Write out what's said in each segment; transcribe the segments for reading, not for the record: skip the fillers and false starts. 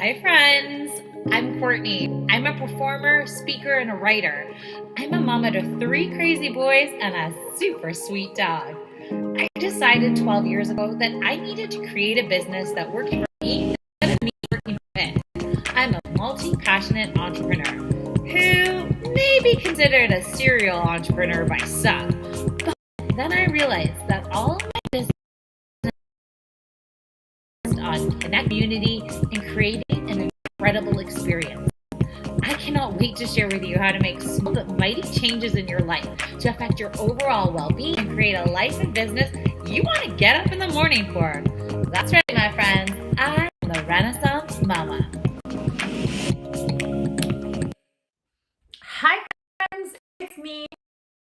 Hi, friends. I'm Courtney. I'm a performer, speaker, and a writer. I'm a mama to 3 crazy boys and a super sweet dog. I decided 12 years ago that I needed to create a business that worked for me instead of me working for it. I'm a multi-passionate entrepreneur who may be considered a serial entrepreneur by some. But then I realized that all of my business on connect community and creating an incredible experience. I cannot wait to share with you how to make small but mighty changes in your life to affect your overall well-being and create a life and business you want to get up in the morning for. That's right, my friends. I'm the Renaissance Mama. Hi, friends. It's me,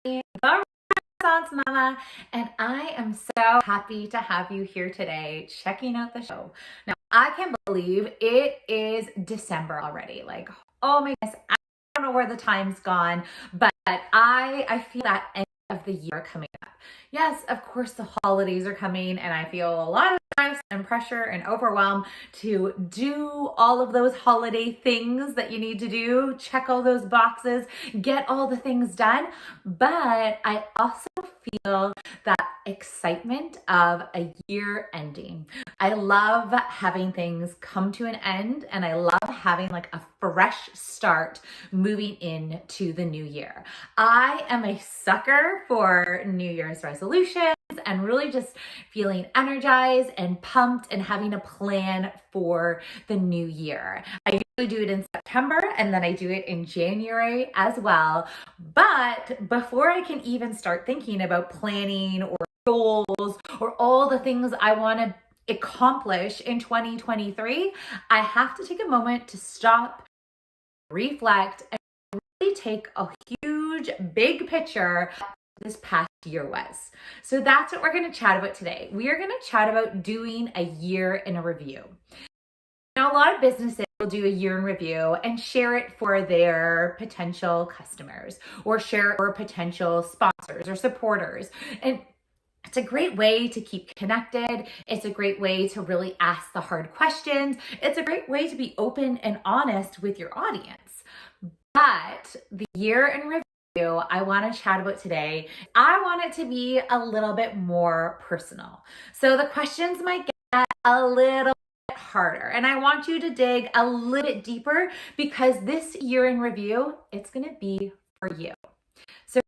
the Renaissance Mama, and I am so happy to have you here today checking out the show. Now, I can't believe it is December already. Like, oh my goodness, I don't know where the time's gone, but I feel that end of the year coming up. Yes, of course, the holidays are coming, and I feel a lot of stress and pressure and overwhelm to do all of those holiday things that you need to do, check all those boxes, get all the things done. But I also feel that excitement of a year ending. I love having things come to an end, and I love having like a fresh start moving into the new year. I am a sucker for New Year's resolutions and really just feeling energized and pumped and having a plan for the new year. I usually do it in September and then I do it in January as well. But before I can even start thinking about planning or goals or all the things I want to accomplish in 2023, I have to take a moment to stop, reflect, and really take a huge, big picture this past year was. So that's what we're going to chat about today. We are going to chat about doing a year in a review. Now, a lot of businesses will do a year in review and share it for their potential customers or share it for potential sponsors or supporters. And it's a great way to keep connected. It's a great way to really ask the hard questions. It's a great way to be open and honest with your audience. But the year in review I want to chat about today, I want it to be a little bit more personal. So the questions might get a little bit harder, and I want you to dig a little bit deeper because this year in review, it's going to be for you. So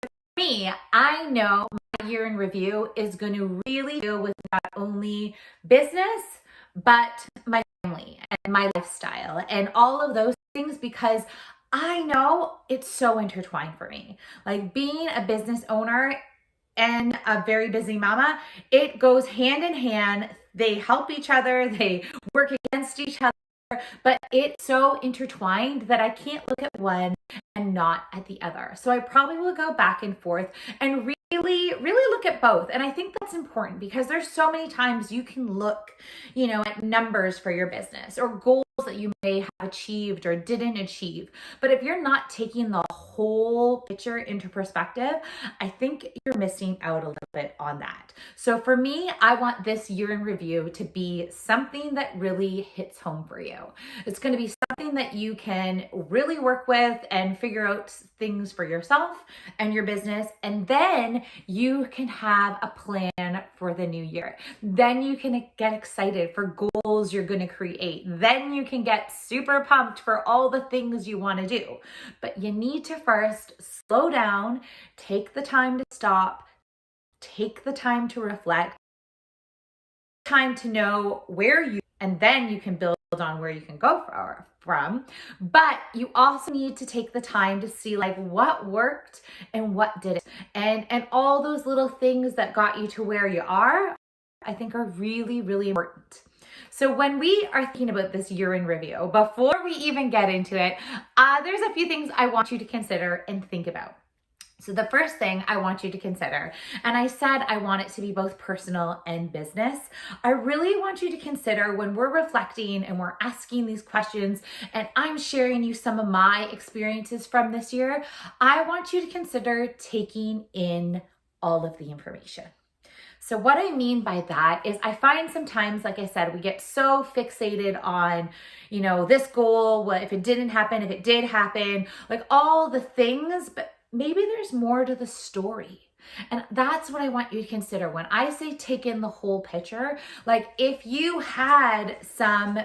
for me, I know my year in review is going to really deal with not only business, but my family and my lifestyle and all of those things because I know it's so intertwined for me. Like being a business owner and a very busy mama, it goes hand in hand. They help each other, they work against each other, but it's so intertwined that I can't look at one and not at the other. So I probably will go back and forth and really look at both. And I think that's important because there's so many times you can look, at numbers for your business or goals that you may have achieved or didn't achieve. But if you're not taking the whole picture into perspective, I think you're missing out a little bit on that. So for me, I want this year in review to be something that really hits home for you. It's going to be something that you can really work with and figure out things for yourself and your business. And then you can have a plan for the new year. Then you can get excited for goals you're going to create. Then you can get super pumped for all the things you want to do. But you need to first slow down, take the time to stop, take the time to reflect, time to know where you, and then you can build on where you can go from. But you also need to take the time to see like what worked and what didn't. And all those little things that got you to where you are, I think are really, really important. So when we are thinking about this year in review, before we even get into it, there's a few things I want you to consider and think about. So the first thing I want you to consider, and I said I want it to be both personal and business, I really want you to consider when we're reflecting and we're asking these questions and I'm sharing you some of my experiences from this year, I want you to consider taking in all of the information. So what I mean by that is I find sometimes, like I said, we get so fixated on, this goal, what if it didn't happen, if it did happen, like all the things, but maybe there's more to the story. And that's what I want you to consider when I say take in the whole picture. Like if you had some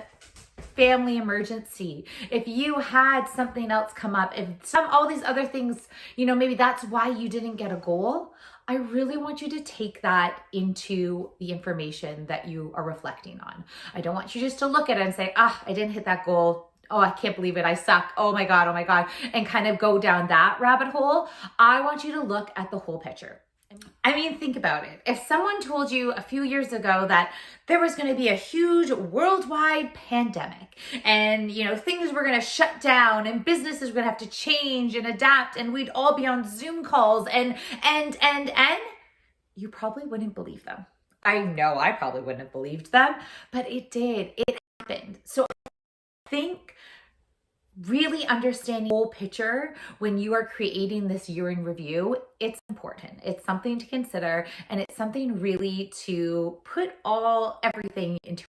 family emergency, if you had something else come up, if all these other things, maybe that's why you didn't get a goal. I really want you to take that into the information that you are reflecting on. I don't want you just to look at it and say, I didn't hit that goal. Oh, I can't believe it. I suck. Oh my God. And kind of go down that rabbit hole. I want you to look at the whole picture. I mean, think about it. If someone told you a few years ago that there was going to be a huge worldwide pandemic and, things were going to shut down and businesses were going to have to change and adapt and we'd all be on Zoom calls and, you probably wouldn't believe them. I know I probably wouldn't have believed them, but it did. It happened. So I think really understanding the whole picture when you are creating this year in review, it's important. It's something to consider, and it's something really to put everything into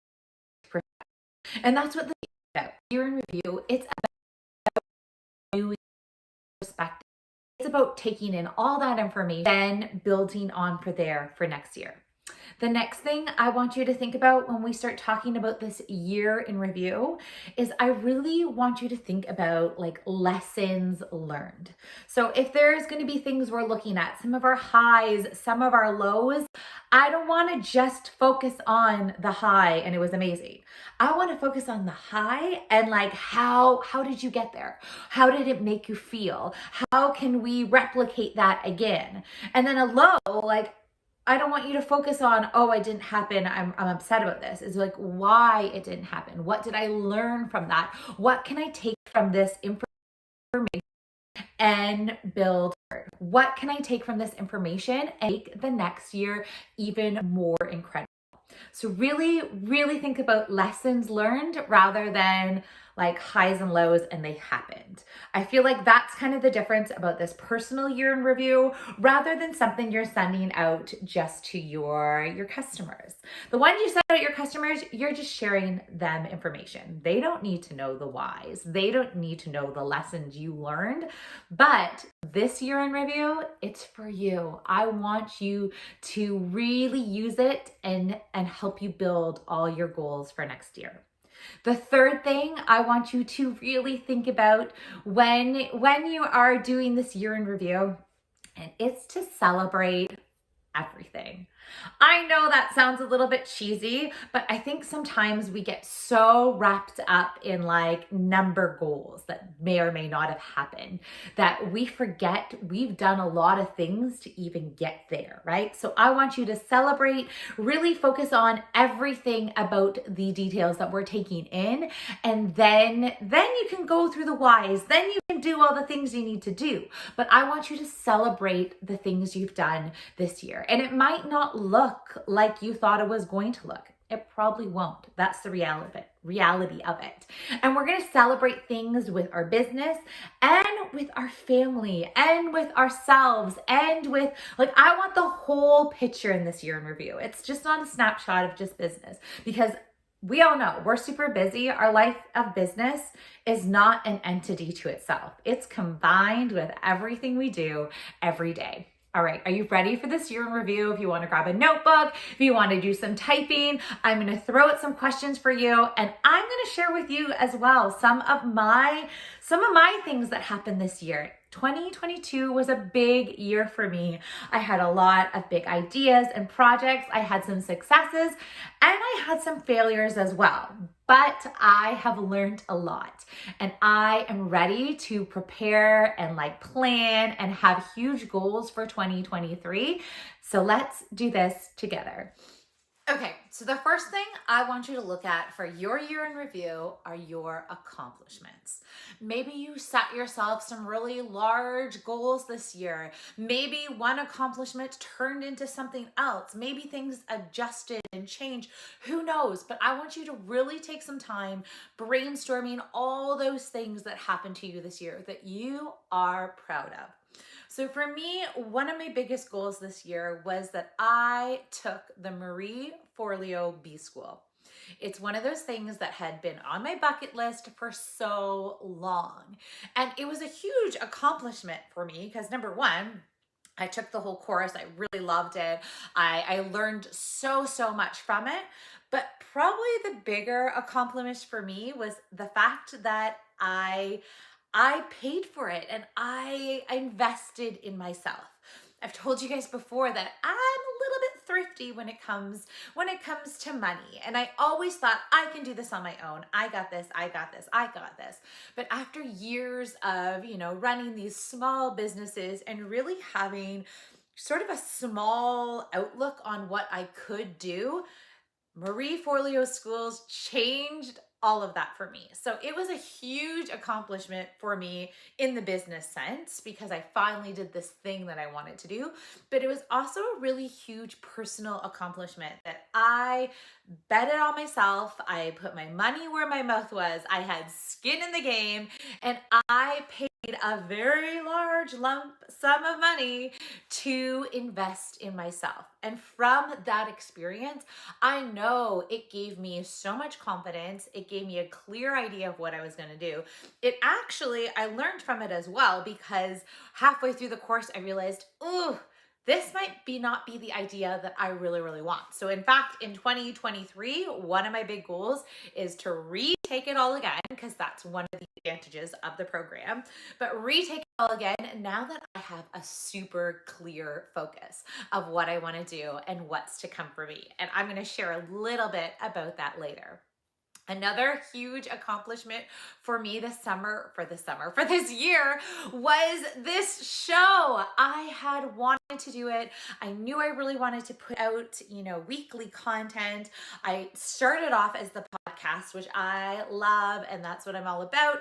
perspective. And that's what the year in review, it's about new perspective. It's about taking in all that information and building on for next year. The next thing I want you to think about when we start talking about this year in review is I really want you to think about like lessons learned. So if there's going to be things we're looking at, some of our highs, some of our lows, I don't want to just focus on the high and it was amazing. I want to focus on the high and like how did you get there? How did it make you feel? How can we replicate that again? And then a low, like I don't want you to focus on, it didn't happen. I'm upset about this. It's like why it didn't happen. What did I learn from that? What can I take from this information and build? What can I take from this information and make the next year even more incredible? So really, really think about lessons learned rather than like highs and lows and they happened. I feel like that's kind of the difference about this personal year in review rather than something you're sending out just to your customers. The ones you send out your customers, you're just sharing them information. They don't need to know the whys. They don't need to know the lessons you learned. But this year in review, it's for you. I want you to really use it and help you build all your goals for next year. The third thing I want you to really think about when you are doing this year in review, and it's to celebrate everything. I know that sounds a little bit cheesy, but I think sometimes we get so wrapped up in like number goals that may or may not have happened that we forget we've done a lot of things to even get there, right? So I want you to celebrate, really focus on everything about the details that we're taking in, and then you can go through the whys, then you can do all the things you need to do. But I want you to celebrate the things you've done this year. And it might not look like you thought it was going to look. It probably won't. That's the reality of it. And we're going to celebrate things with our business and with our family and with ourselves and with, like, I want the whole picture in this year in review. It's just not a snapshot of just business, because we all know we're super busy. Our life of business is not an entity to itself. It's combined with everything we do every day. All right, are you ready for this year in review? If you want to grab a notebook, if you want to do some typing, I'm going to throw out some questions for you, and I'm going to share with you as well some of my things that happened this year. 2022 was a big year for me. I had a lot of big ideas and projects. I had some successes and I had some failures as well. But I have learned a lot, and I am ready to prepare and plan and have huge goals for 2023. So let's do this together. Okay, so the first thing I want you to look at for your year in review are your accomplishments. Maybe you set yourself some really large goals this year. Maybe one accomplishment turned into something else. Maybe things adjusted and changed. Who knows? But I want you to really take some time brainstorming all those things that happened to you this year that you are proud of. So for me, one of my biggest goals this year was that I took the Marie Forleo B School. It's one of those things that had been on my bucket list for so long. And it was a huge accomplishment for me because number one, I took the whole course. I really loved it. I learned so much from it. But probably the bigger accomplishment for me was the fact that I paid for it and I invested in myself. I've told you guys before that I'm a little bit thrifty when it comes to money. And I always thought I can do this on my own. I got this, I got this, I got this. But after years of, running these small businesses and really having sort of a small outlook on what I could do, Marie Forleo schools changed all of that for me. So it was a huge accomplishment for me in the business sense because I finally did this thing that I wanted to do. But it was also a really huge personal accomplishment that I betted on myself. I put my money where my mouth was. I had skin in the game and I paid a very large lump sum of money to invest in myself. And from that experience, I know it gave me so much confidence. It gave me a clear idea of what I was going to do. I learned from it as well because halfway through the course, I realized, this might not be the idea that I really want. So in fact, in 2023, one of my big goals is to retake it all again, because that's one of the advantages of the program, but retake it all again now that I have a super clear focus of what I want to do and what's to come for me. And I'm going to share a little bit about that later. Another huge accomplishment for me this year was this show. I had wanted to do it. I knew I really wanted to put out, weekly content. I started off as the podcast, which I love, and that's what I'm all about,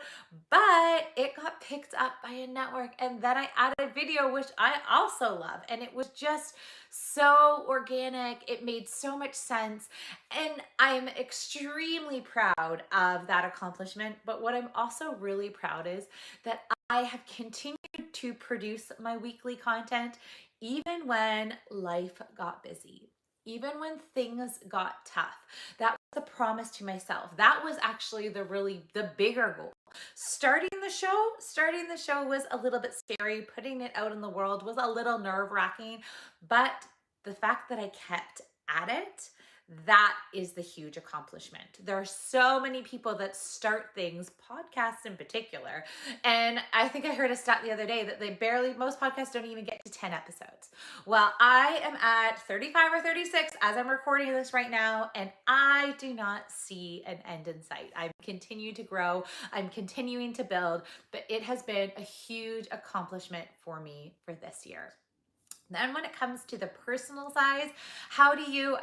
but it got picked up by a network, and then I added video, which I also love, and it was just so organic. It made so much sense, and I'm extremely proud of that accomplishment. But what I'm also really proud is that I have continued to produce my weekly content even when life got busy, even when things got tough. That was the promise to myself. That was actually the bigger goal. Starting the show was a little bit scary. Putting it out in the world was a little nerve-wracking, but the fact that I kept at it, that is the huge accomplishment. There are so many people that start things, podcasts in particular, and I think I heard a stat the other day that most podcasts don't even get to 10 episodes. Well, I am at 35 or 36 as I'm recording this right now, and I do not see an end in sight. I'm continuing to grow, I'm continuing to build, but it has been a huge accomplishment for me for this year. Then when it comes to the personal side, how do you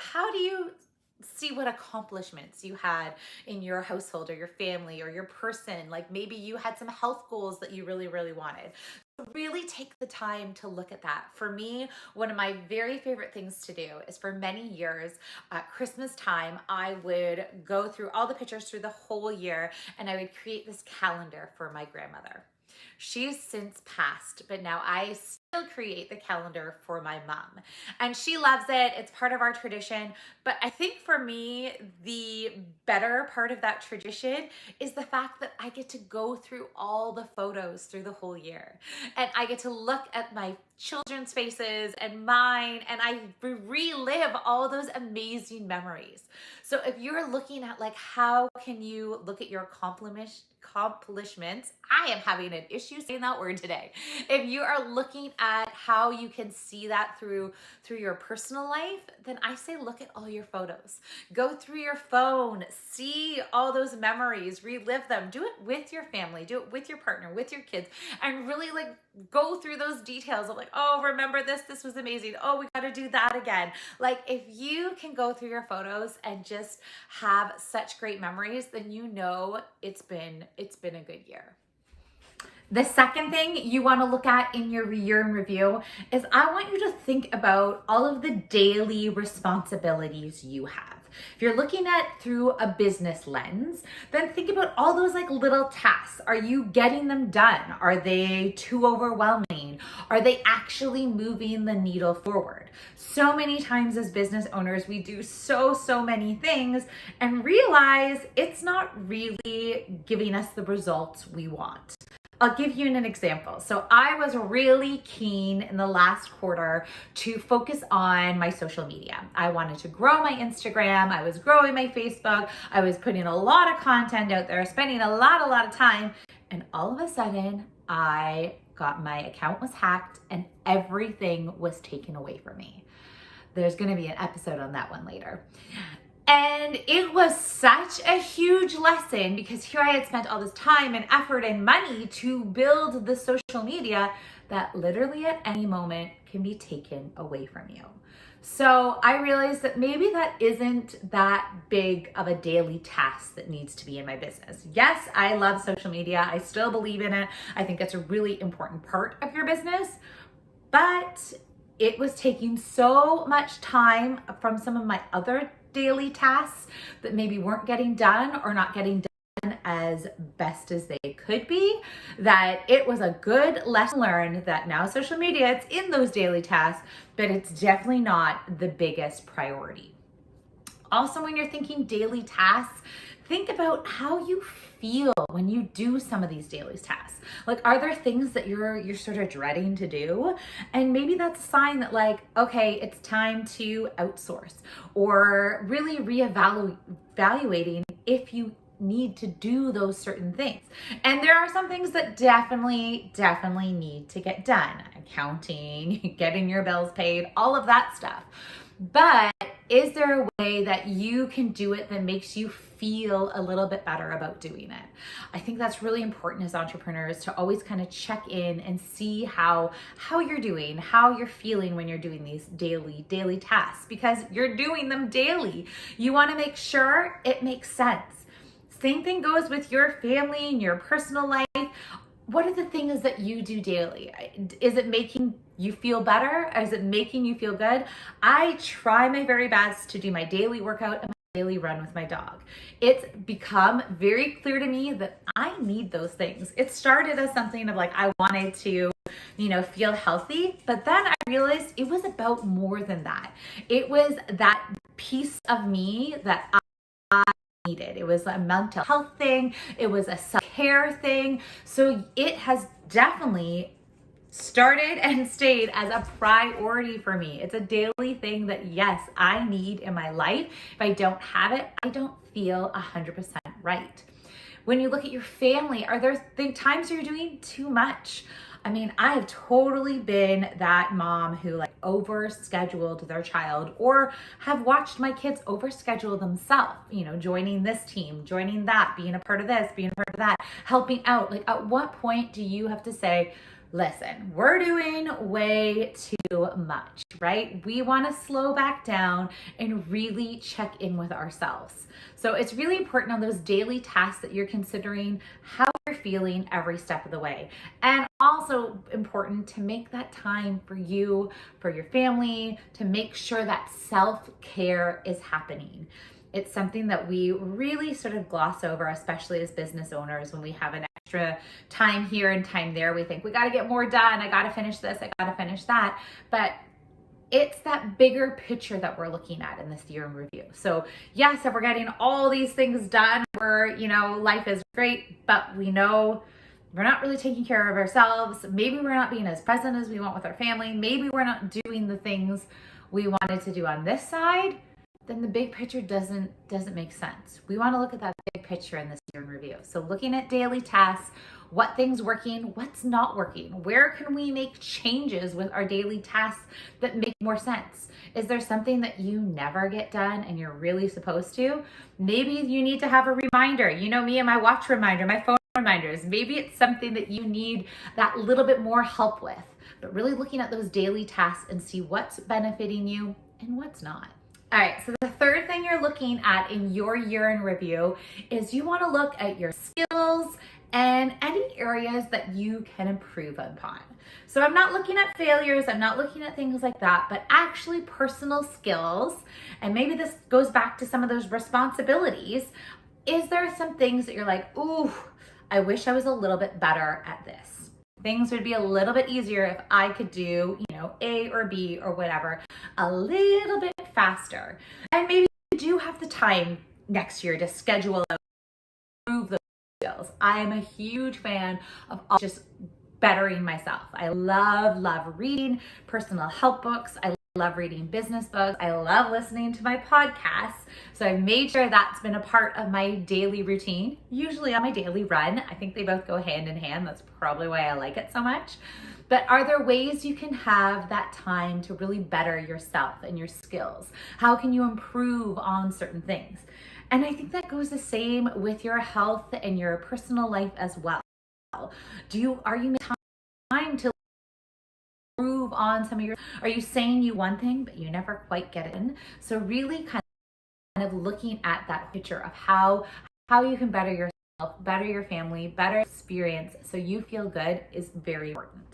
see what accomplishments you had in your household or your family or your person? Like maybe you had some health goals that you really wanted. So really take the time to look at that. For me, one of my very favorite things to do is for many years at Christmas time, I would go through all the pictures through the whole year and I would create this calendar for my grandmother. She's since passed, but now I still create the calendar for my mom. And she loves it. It's part of our tradition. But I think for me, the better part of that tradition is the fact that I get to go through all the photos through the whole year. And I get to look at my children's faces and mine, and I relive all those amazing memories. So if you're looking at how can you look at your accomplishments, I am having an issue saying that word today. If you are looking at how you can see that through your personal life, then I say look at all your photos. Go through your phone, see all those memories, relive them. Do it with your family, do it with your partner, with your kids, and really go through those details of oh, remember this was amazing. Oh, we got to do that again. If you can go through your photos and just have such great memories, then it's been a good year. The second thing you want to look at in your year in review is I want you to think about all of the daily responsibilities you have. If you're looking at through a business lens, then think about all those little tasks. Are you getting them done? Are they too overwhelming? Are they actually moving the needle forward? So many times as business owners, we do so many things and realize it's not really giving us the results we want. I'll give you an example. So I was really keen in the last quarter to focus on my social media. I wanted to grow my Instagram. I was growing my Facebook. I was putting a lot of content out there, spending a lot of time. And all of a sudden my account was hacked and everything was taken away from me. There's going to be an episode on that one later. And it was such a huge lesson because here I had spent all this time and effort and money to build the social media that literally at any moment can be taken away from you. So I realized that maybe that isn't that big of a daily task that needs to be in my business. Yes, I love social media. I still believe in it. I think it's a really important part of your business, but it was taking so much time from some of my other daily tasks that maybe weren't getting done or not getting done as best as they could be, that it was a good lesson learned that now social media, it's in those daily tasks, but it's definitely not the biggest priority. Also, when you're thinking daily tasks, think about how you feel when you do some of these daily tasks. Like, are there things that you're sort of dreading to do? And maybe that's a sign that, like, okay, it's time to outsource, or really reevaluating if you need to do those certain things. And there are some things that definitely need to get done. Accounting, getting your bills paid, all of that stuff. But is there a way that you can do it that makes you feel a little bit better about doing it? I think that's really important as entrepreneurs to always kind of check in and see how you're doing, how you're feeling when you're doing these daily tasks, because you're doing them daily. You want to make sure it makes sense. Same thing goes with your family and your personal life. What are the things that you do daily? Is it making you feel better? Is it making you feel good? I try my very best to do my daily workout and my daily run with my dog. It's become very clear to me that I need those things. It started as something of like, I wanted to, feel healthy, but then I realized it was about more than that. It was that piece of me that I needed. It was a mental health thing. It was a self-care thing. So it has definitely started and stayed as a priority for me. It's a daily thing that, yes, I need in my life. If I don't have it, I don't feel 100% right. When you look at your family, are there times you're doing too much? I mean, I have totally been that mom who overscheduled their child, or have watched my kids overschedule themselves, joining this team, joining that, being a part of this, being a part of that, helping out. Like, at what point do you have to say, listen, we're doing way too much, right? We want to slow back down and really check in with ourselves. So it's really important on those daily tasks that you're considering how you're feeling every step of the way. And also important to make that time for you, for your family, to make sure that self-care is happening. It's something that we really sort of gloss over, especially as business owners. When we have an extra time here and time there, we think we got to get more done. I got to finish this. I got to finish that. But it's that bigger picture that we're looking at in this year in review. So yes, if we're getting all these things done, life is great, but we know we're not really taking care of ourselves. Maybe we're not being as present as we want with our family. Maybe we're not doing the things we wanted to do on this side. Then the big picture doesn't make sense. We want to look at that big picture in this year in review. So looking at daily tasks, what things working, what's not working, where can we make changes with our daily tasks that make more sense? Is there something that you never get done and you're really supposed to? Maybe you need to have a reminder. Me and my watch reminder, my phone reminders. Maybe it's something that you need that little bit more help with, but really looking at those daily tasks and see what's benefiting you and what's not. All right, so the third thing you're looking at in your year in review is you want to look at your skills and any areas that you can improve upon. So I'm not looking at failures, I'm not looking at things like that, but actually personal skills. And maybe this goes back to some of those responsibilities. Is there some things that you're like, ooh, I wish I was a little bit better at this? Things would be a little bit easier if I could do, A or B or whatever a little bit faster. And maybe you do have the time next year to schedule out, improve those skills. I am a huge fan of just bettering myself. I love reading personal help books. I love reading business books. I love listening to my podcasts. So I've made sure that's been a part of my daily routine, usually on my daily run. I think they both go hand in hand. That's probably why I like it so much. But are there ways you can have that time to really better yourself and your skills? How can you improve on certain things? And I think that goes the same with your health and your personal life as well. Are you making time to improve on some of your, are you saying you one thing, but you never quite get it in? So really kind of looking at that picture of how you can better yourself, better your family, better experience so you feel good is very important.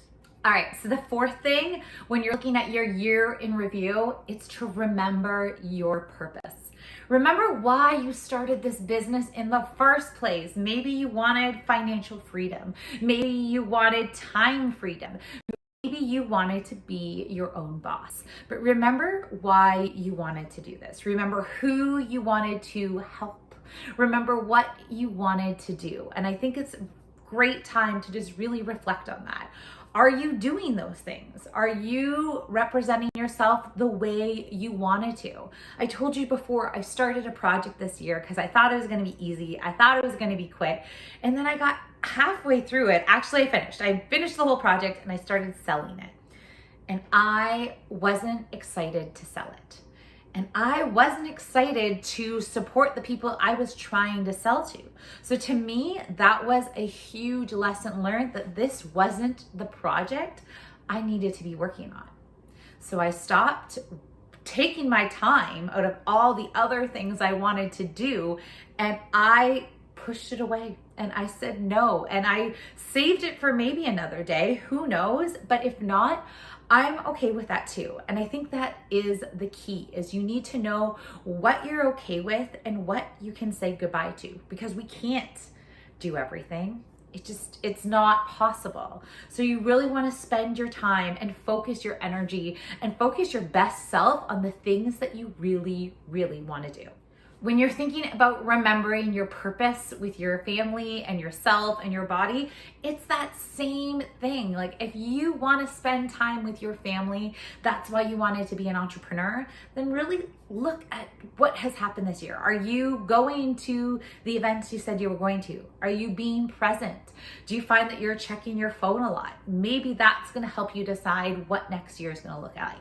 All right, so the fourth thing when you're looking at your year in review, it's to remember your purpose. Remember why you started this business in the first place. Maybe you wanted financial freedom. Maybe you wanted time freedom. Maybe you wanted to be your own boss. But remember why you wanted to do this. Remember who you wanted to help. Remember what you wanted to do. And I think it's a great time to just really reflect on that. Are you doing those things? Are you representing yourself the way you wanted to? I told you before, I started a project this year because I thought it was going to be easy. I thought it was going to be quick. And then I got halfway through it. Actually, I finished the whole project and I started selling it. And I wasn't excited to sell it. And I wasn't excited to support the people I was trying to sell to. So to me, that was a huge lesson learned that this wasn't the project I needed to be working on. So I stopped taking my time out of all the other things I wanted to do, and I pushed it away and I said no, and I saved it for maybe another day, who knows? But if not, I'm okay with that too. And I think that is the key, is you need to know what you're okay with and what you can say goodbye to, because we can't do everything. It's not possible. So you really want to spend your time and focus your energy and focus your best self on the things that you really, really want to do. When you're thinking about remembering your purpose with your family and yourself and your body, it's that same thing. Like if you want to spend time with your family, that's why you wanted to be an entrepreneur, then really look at what has happened this year. Are you going to the events you said you were going to? Are you being present? Do you find that you're checking your phone a lot? Maybe that's going to help you decide what next year is going to look like.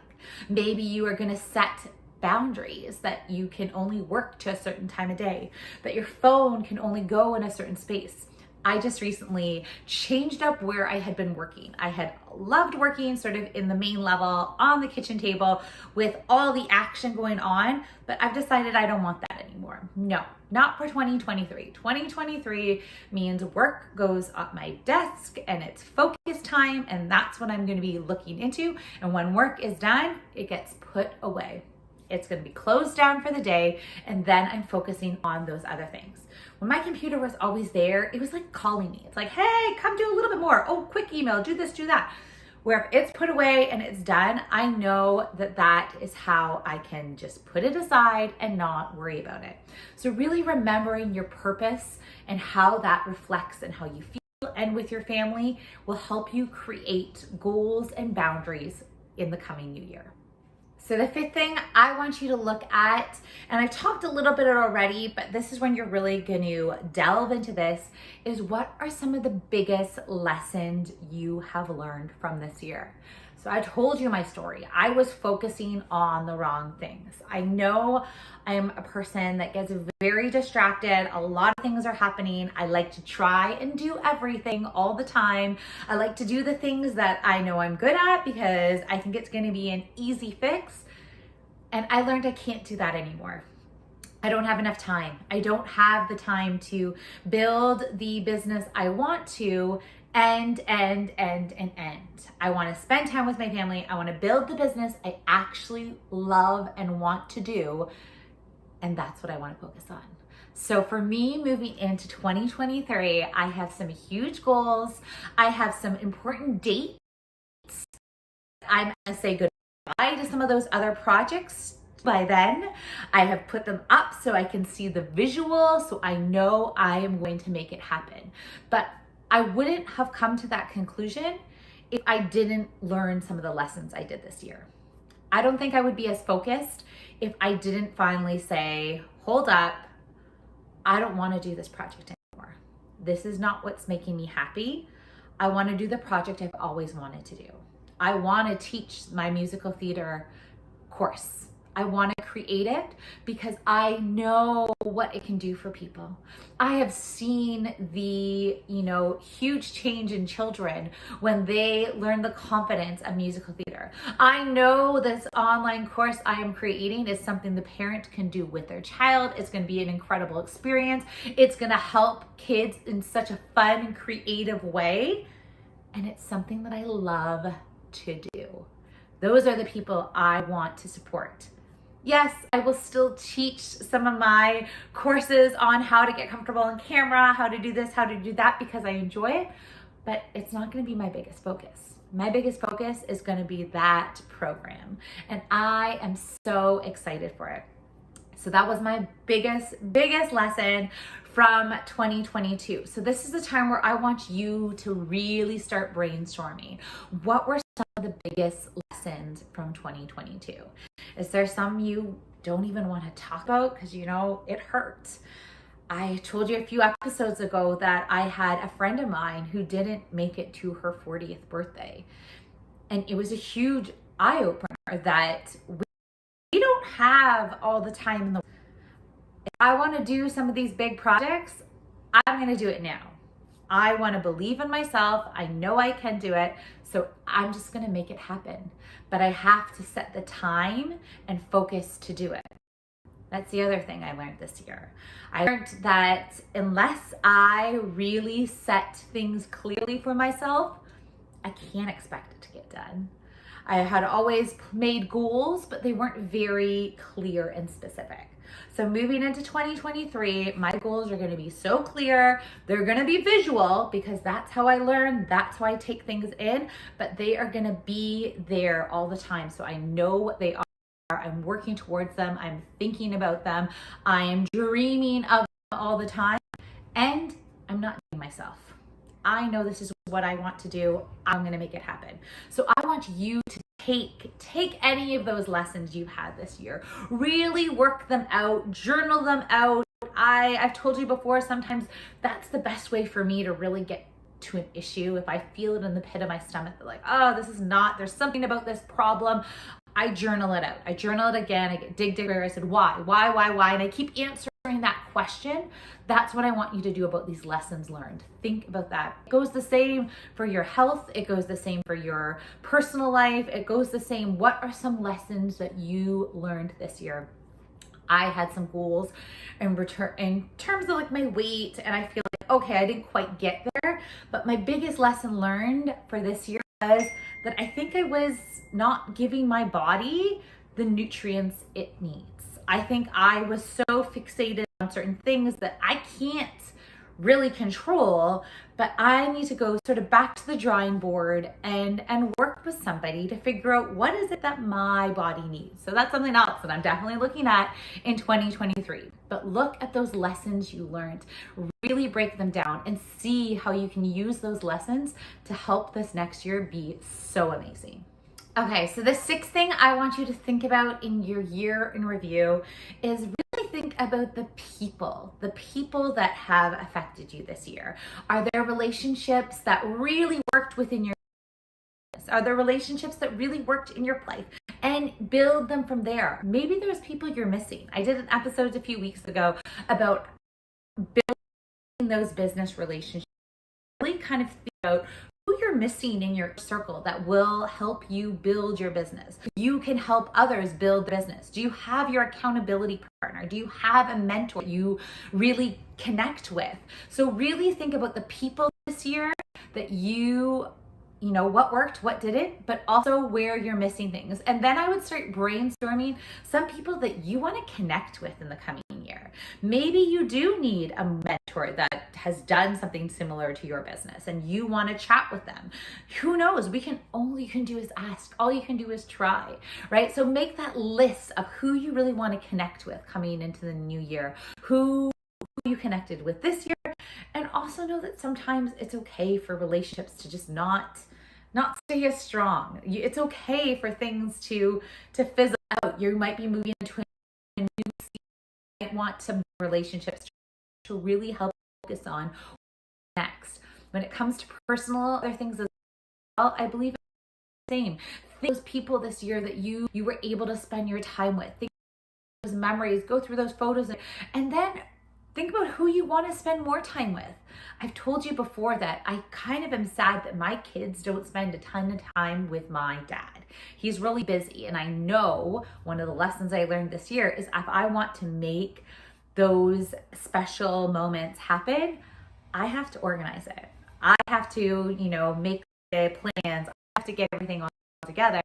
Maybe you are going to set boundaries that you can only work to a certain time of day, that your phone can only go in a certain space. I just recently changed up where I had been working. I had loved working sort of in the main level on the kitchen table with all the action going on, but I've decided I don't want that anymore. No, not for 2023. 2023 means work goes up my desk and it's focus time, and that's what I'm going to be looking into. And when work is done, it gets put away. It's going to be closed down for the day, and then I'm focusing on those other things. When my computer was always there, it was like calling me. It's like, hey, come do a little bit more. Oh, quick email, do this, do that. Where if it's put away and it's done, I know that that is how I can just put it aside and not worry about it. So really remembering your purpose and how that reflects and how you feel and with your family will help you create goals and boundaries in the coming new year. So the fifth thing I want you to look at, and I've talked a little bit already, but this is when you're really going to delve into this, is what are some of the biggest lessons you have learned from this year? So I told you my story. I was focusing on the wrong things. I know I am a person that gets very distracted. A lot of things are happening. I like to try and do everything all the time. I like to do the things that I know I'm good at because I think it's going to be an easy fix. And I learned I can't do that anymore. I don't have enough time. I don't have the time to build the business I want to end. I want to spend time with my family. I want to build the business I actually love and want to do. And that's what I want to focus on. So for me, moving into 2023, I have some huge goals. I have some important dates. I'm going to say goodbye to some of those other projects by then. I have put them up so I can see the visual, so I know I am going to make it happen. But I wouldn't have come to that conclusion if I didn't learn some of the lessons I did this year. I don't think I would be as focused if I didn't finally say, hold up, I don't want to do this project anymore. This is not what's making me happy. I want to do the project I've always wanted to do. I want to teach my musical theater course. I want to create it because I know what it can do for people. I have seen the, huge change in children when they learn the confidence of musical theater. I know this online course I am creating is something the parent can do with their child. It's going to be an incredible experience. It's going to help kids in such a fun and creative way. And it's something that I love to do. Those are the people I want to support. Yes, I will still teach some of my courses on how to get comfortable on camera, how to do this, how to do that, because I enjoy it, but it's not going to be my biggest focus. My biggest focus is going to be that program, and I am so excited for it. So that was my biggest lesson from 2022. So this is the time where I want you to really start brainstorming. What were some of the biggest lessons from 2022? Is there some you don't even want to talk about because it hurts? I told you a few episodes ago that I had a friend of mine who didn't make it to her 40th birthday. And it was a huge eye-opener that we don't have all the time in the world. If I want to do some of these big projects, I'm going to do it now. I want to believe in myself. I know I can do it. So I'm just going to make it happen. But I have to set the time and focus to do it. That's the other thing I learned this year. I learned that unless I really set things clearly for myself, I can't expect it to get done. I had always made goals, but they weren't very clear and specific. So moving into 2023, my goals are going to be so clear. They're going to be visual because that's how I learn. That's how I take things in, but they are going to be there all the time. So I know what they are. I'm working towards them. I'm thinking about them. I am dreaming of them all the time, and I'm not doing myself. I know this is what I want to do. I'm going to make it happen. So I want you to take any of those lessons you've had this year, really work them out, journal them out. I've told you before, sometimes that's the best way for me to really get to an issue. If I feel it in the pit of my stomach, like, oh, there's something about this problem. I journal it out. I journal it again. I get dig. I said, why? And I keep answering that question. That's what I want you to do about these lessons learned. Think about that. It goes the same for your health. It goes the same for your personal life. It goes the same. What are some lessons that you learned this year? I had some goals in terms of like my weight, and I feel like, okay, I didn't quite get there, but my biggest lesson learned for this year was that I think I was not giving my body the nutrients it needs. I think I was so fixated on certain things that I can't really control, but I need to go sort of back to the drawing board and work with somebody to figure out what is it that my body needs. So that's something else that I'm definitely looking at in 2023. But look at those lessons you learned, really break them down and see how you can use those lessons to help this next year be so amazing. Okay, so the sixth thing I want you to think about in your year in review is really think about the people that have affected you this year. Are there relationships that really worked within your business? Are there relationships that really worked in your life? And build them from there. Maybe there's people you're missing. I did an episode a few weeks ago about building those business relationships. Really kind of think about who you're missing in your circle that will help you build your business. You can help others build the business. Do you have your accountability partner? Do you have a mentor you really connect with? So really think about the people this year that you what worked, what didn't, but also where you're missing things. And then I would start brainstorming some people that you want to connect with in the coming year. Maybe you do need a mentor that has done something similar to your business and you want to chat with them. Who knows? All you can do is ask. All you can do is try, right? So make that list of who you really want to connect with coming into the new year, who you connected with this year, and also know that sometimes it's okay for relationships to just not stay as strong. It's okay for things to fizzle out. You might be moving into a new season. You might want some relationships to really help focus on next. When it comes to personal other things as well, I believe it's the same. Think those people this year that you were able to spend your time with. Think those memories, go through those photos, and then think about who you want to spend more time with. I've told you before that I kind of am sad that my kids don't spend a ton of time with my dad. He's really busy, and I know one of the lessons I learned this year is if I want to make those special moments happen, I have to organize it. I have to, make the plans. I have to get everything all together.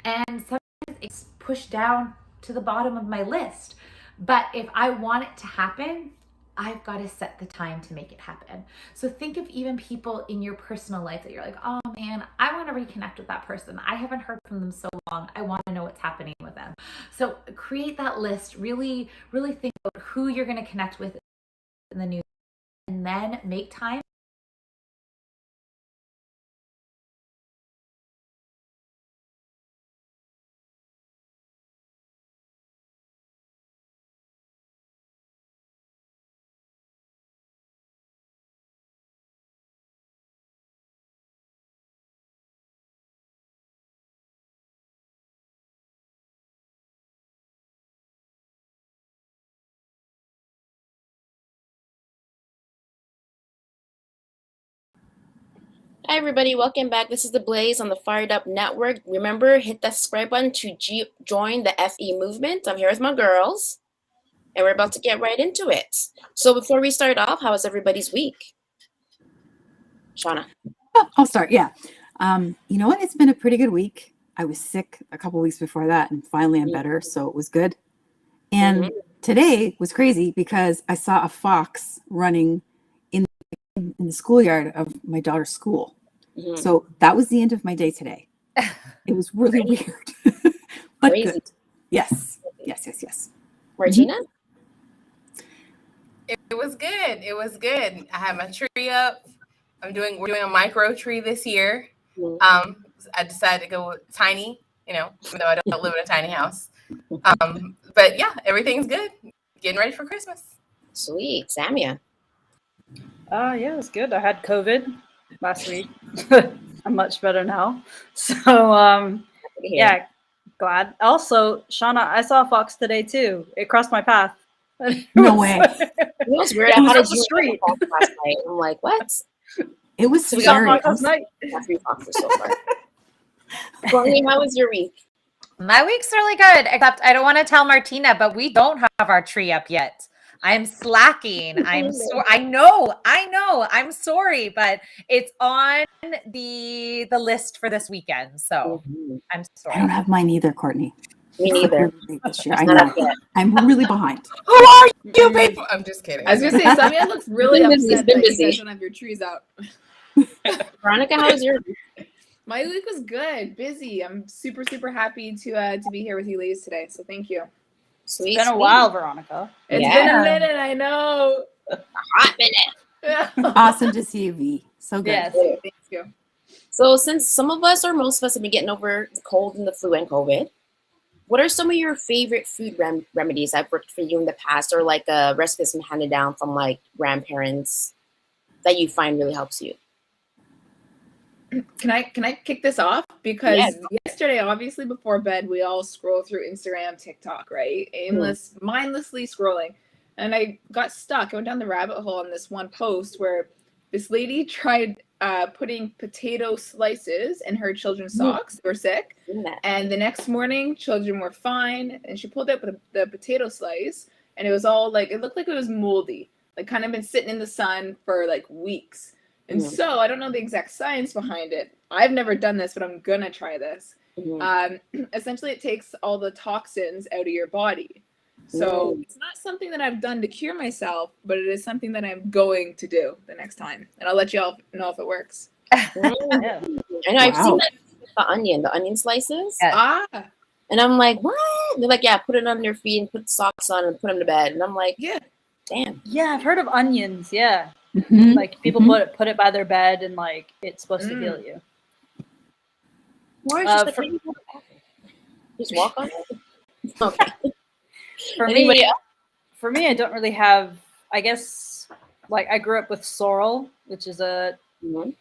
And sometimes it's pushed down to the bottom of my list. But if I want it to happen, I've got to set the time to make it happen. So think of even people in your personal life that you're like, oh man, I want to reconnect with that person. I haven't heard from them so long. I want to know what's happening with them. So create that list. Really, really think about who you're going to connect with in the new year, and then make time. Hi, everybody. Welcome back. This is The Blaze on the FiredUp Network. Remember, hit that subscribe button to join the FE movement. I'm here with my girls, and we're about to get right into it. So before we start off, how was everybody's week? Shauna. Oh, I'll start. Yeah. You know what? It's been a pretty good week. I was sick a couple weeks before that, and finally I'm better, so it was good. And today was crazy because I saw a fox running in the schoolyard of my daughter's school. So that was the end of my day today. It was really weird, but Crazy. good. Yes. Martina? It was good. It was good. I have my tree up. We're doing a micro tree this year. I decided to go tiny, even though I don't live in a tiny house. But yeah, everything's good. Getting ready for Christmas. Sweet. Samia? Yeah, it was good. I had COVID last week. I'm much better now. So, yeah, glad. Also, Shauna, I saw a fox today too. It crossed my path. No way. It was weird. It I was had a up the street. fox last night. I'm like, what? It was So we got scary. fox last night. Got 3 foxes so far. Courtney, how was your week? My week's really good, except I don't want to tell Martina, but we don't have our tree up yet. I'm slacking. I know. I'm sorry, but it's on the list for this weekend. So I'm sorry. I don't have mine either, Courtney. Me neither. This year. I know. I'm really behind. Who are you people? I'm just kidding. I was gonna say, Samia looks really upset that you guys don't have your trees out. Veronica, how was your week? My week was good, busy. I'm super, super happy to be here with you ladies today. So thank you. Sweet. It's been a while, Veronica. It's been a minute, I know. A hot minute. Awesome to see you, V. So good. Yes, thank you. So since some of us or most of us have been getting over the cold and the flu and COVID, what are some of your favorite food remedies that have worked for you in the past, or like a recipe that's been handed down from like grandparents that you find really helps you? Can I kick this off? Because yesterday, obviously before bed, we all scroll through Instagram, TikTok, right? Mindlessly scrolling. And I got stuck. I went down the rabbit hole on this one post where this lady tried putting potato slices in her children's socks. They were sick. And the next morning, children were fine. And she pulled out the potato slice, and it was all like, it looked like it was moldy, like kind of been sitting in the sun for like weeks. And so I don't know the exact science behind it. I've never done this, but I'm gonna try this. Essentially, it takes all the toxins out of your body. So it's not something that I've done to cure myself, but it is something that I'm going to do the next time. And I'll let you all know if it works. I know, I've seen that with the onion slices. And I'm like, what? They're like, yeah, put it on your feet and put socks on and put them to bed. And I'm like, yeah, damn. Yeah, I've heard of onions. Yeah, like people put it by their bed, and like it's supposed to heal you. Or just walk on it. Okay. For me, I don't really have. I guess like I grew up with sorrel, which is a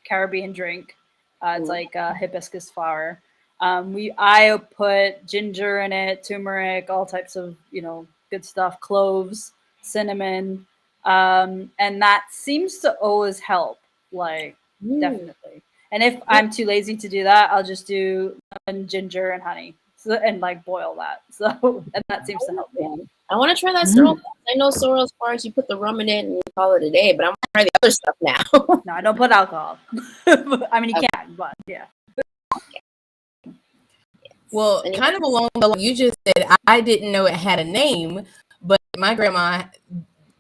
Caribbean drink. It's like hibiscus flower. I put ginger in it, turmeric, all types of good stuff, cloves, cinnamon, and that seems to always help. Like definitely. And if I'm too lazy to do that, I'll just do ginger and honey, and like boil that. So and that seems to help me. I want to try that sorrel. I know sorrel as far as you put the rum in it and you call it a day, but I want to try the other stuff now. No, I don't put alcohol. I mean, you can, but yeah. Well, kind of along the line you just said, I didn't know it had a name, but my grandma,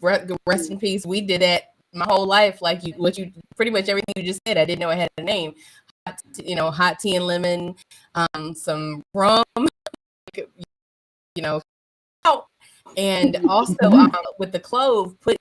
rest in peace, we did that my whole life. Like pretty much everything you just said, I didn't know it had a name. Hot tea and lemon, some rum, and also with the clove. I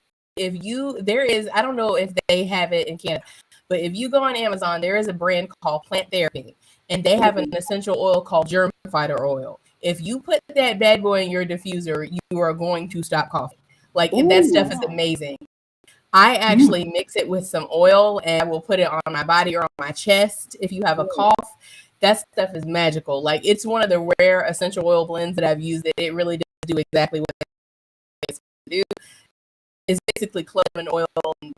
don't know if they have it in Canada, but if you go on Amazon, there is a brand called Plant Therapy. And they have an essential oil called germ fighter oil. If you put that bad boy in your diffuser, you are going to stop coughing. Like that stuff is amazing. I actually mix it with some oil and I will put it on my body or on my chest. If you have a cough, that stuff is magical. Like it's one of the rare essential oil blends that I've used. It really does do exactly what it's supposed to do. It's basically clove and oil and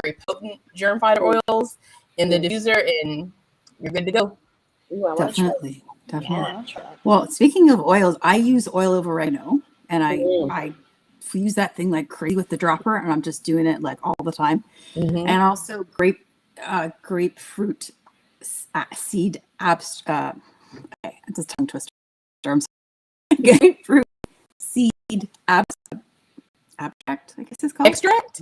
very potent germ fighter oils in the diffuser, and you're good to go. Ooh, Definitely. Yeah. Well, speaking of oils, I use oil of oregano, and I use that thing like crazy with the dropper, and I'm just doing it like all the time. And also grapefruit seed it's a tongue twister. I'm sorry. Grapefruit seed abstract, I guess it's called. Extract.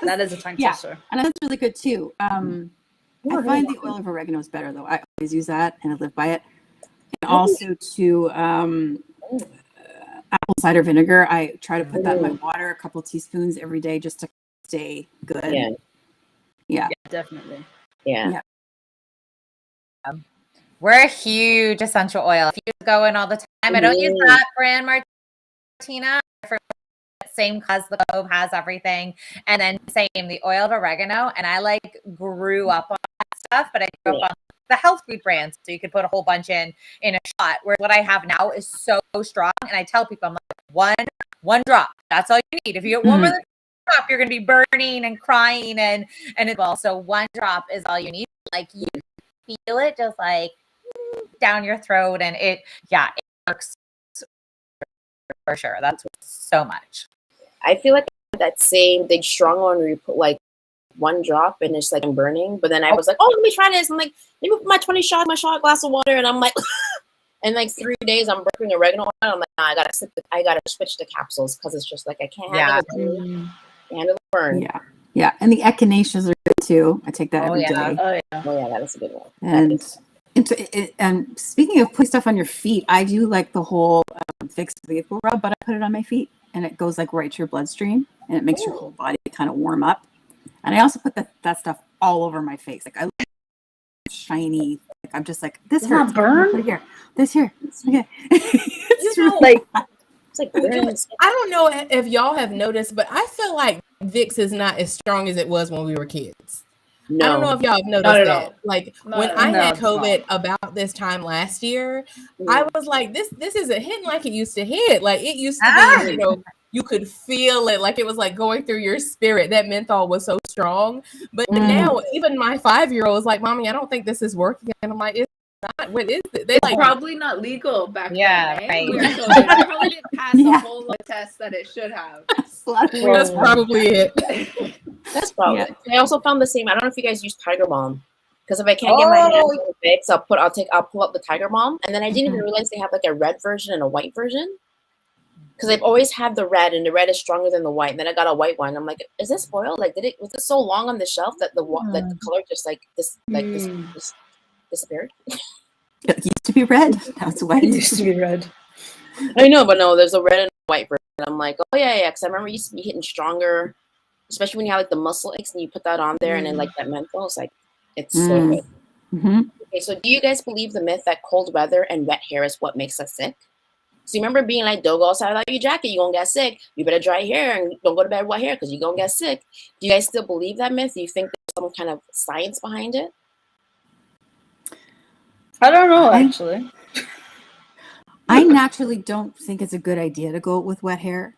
That is a tongue twister. And that's really good too. I find the oil of oregano is better though. I always use that and I live by it. And also to apple cider vinegar. I try to put that in my water, a couple teaspoons every day just to stay good. Yeah, definitely. Yeah. We're a huge essential oil. If you go in all the time, I don't use that brand, Martina. Same because the clove has everything, and then same the oil of oregano. And I like grew up on that stuff, but I grew up on the health food brands, so you could put a whole bunch in a shot. Where what I have now is so strong, and I tell people I'm like one drop. That's all you need. If you get one more than drop, you're gonna be burning and crying and as well. So one drop is all you need. Like you feel it just like down your throat, and it works for sure. That's so much. I feel like that same big strong one where you put like one drop and it's like I'm burning, but then I was like, oh, let me try this. I'm like, let me put my 20 shot glass of water, and I'm like, and like 3 days I'm burping oregano oil. I'm like, nah, I gotta switch to capsules because it's just like I can't handle the burn. Yeah, and the echinaceas are good too. I take that every day. Oh yeah, that is a good one. And speaking of putting stuff on your feet, I do like the whole fixed vehicle rub, but I put it on my feet and it goes like right to your bloodstream and it makes your whole body kind of warm up. And I also put that stuff all over my face. Like I look shiny. Like I'm just like, this hurts. Not burn? Put here. This here. Okay. It's like I don't know if y'all have noticed, but I feel like Vicks is not as strong as it was when we were kids. No. I don't know if y'all have noticed that. Like when I had it's COVID about this time last year, I was like, this isn't hitting like it used to hit. Like it used to be, you could feel it, like it was like going through your spirit. That menthol was so strong. But now even my 5-year-old is like, Mommy, I don't think this is working. And I'm like, not. What is it? They It's like probably not legal back Yeah, then. right. Weird. So it probably didn't pass the whole test that it should have. that's probably it. That's probably. Yeah. I also found the same. I don't know if you guys use Tiger Balm, because if I can't get my hands on it fixed, I'll pull up the Tiger Balm, and then I didn't even realize they have like a red version and a white version. Because I've always had the red, and the red is stronger than the white. And then I got a white one. I'm like, is this spoiled? Like, was it so long on the shelf that the color just disappeared? It used to be red. Now it's white. It used to be red. I know, but no, there's a red and a white version. I'm like, oh yeah. Because I remember it used to be hitting stronger, especially when you have like the muscle aches and you put that on there, and then like that menthol. It's like, it's so good. Okay, so do you guys believe the myth that cold weather and wet hair is what makes us sick? So you remember being like, don't go outside without your jacket, you're going to get sick. You better dry your hair and don't go to bed with wet hair because you're going to get sick. Do you guys still believe that myth? Do you think there's some kind of science behind it? I don't know, actually. I naturally don't think it's a good idea to go with wet hair.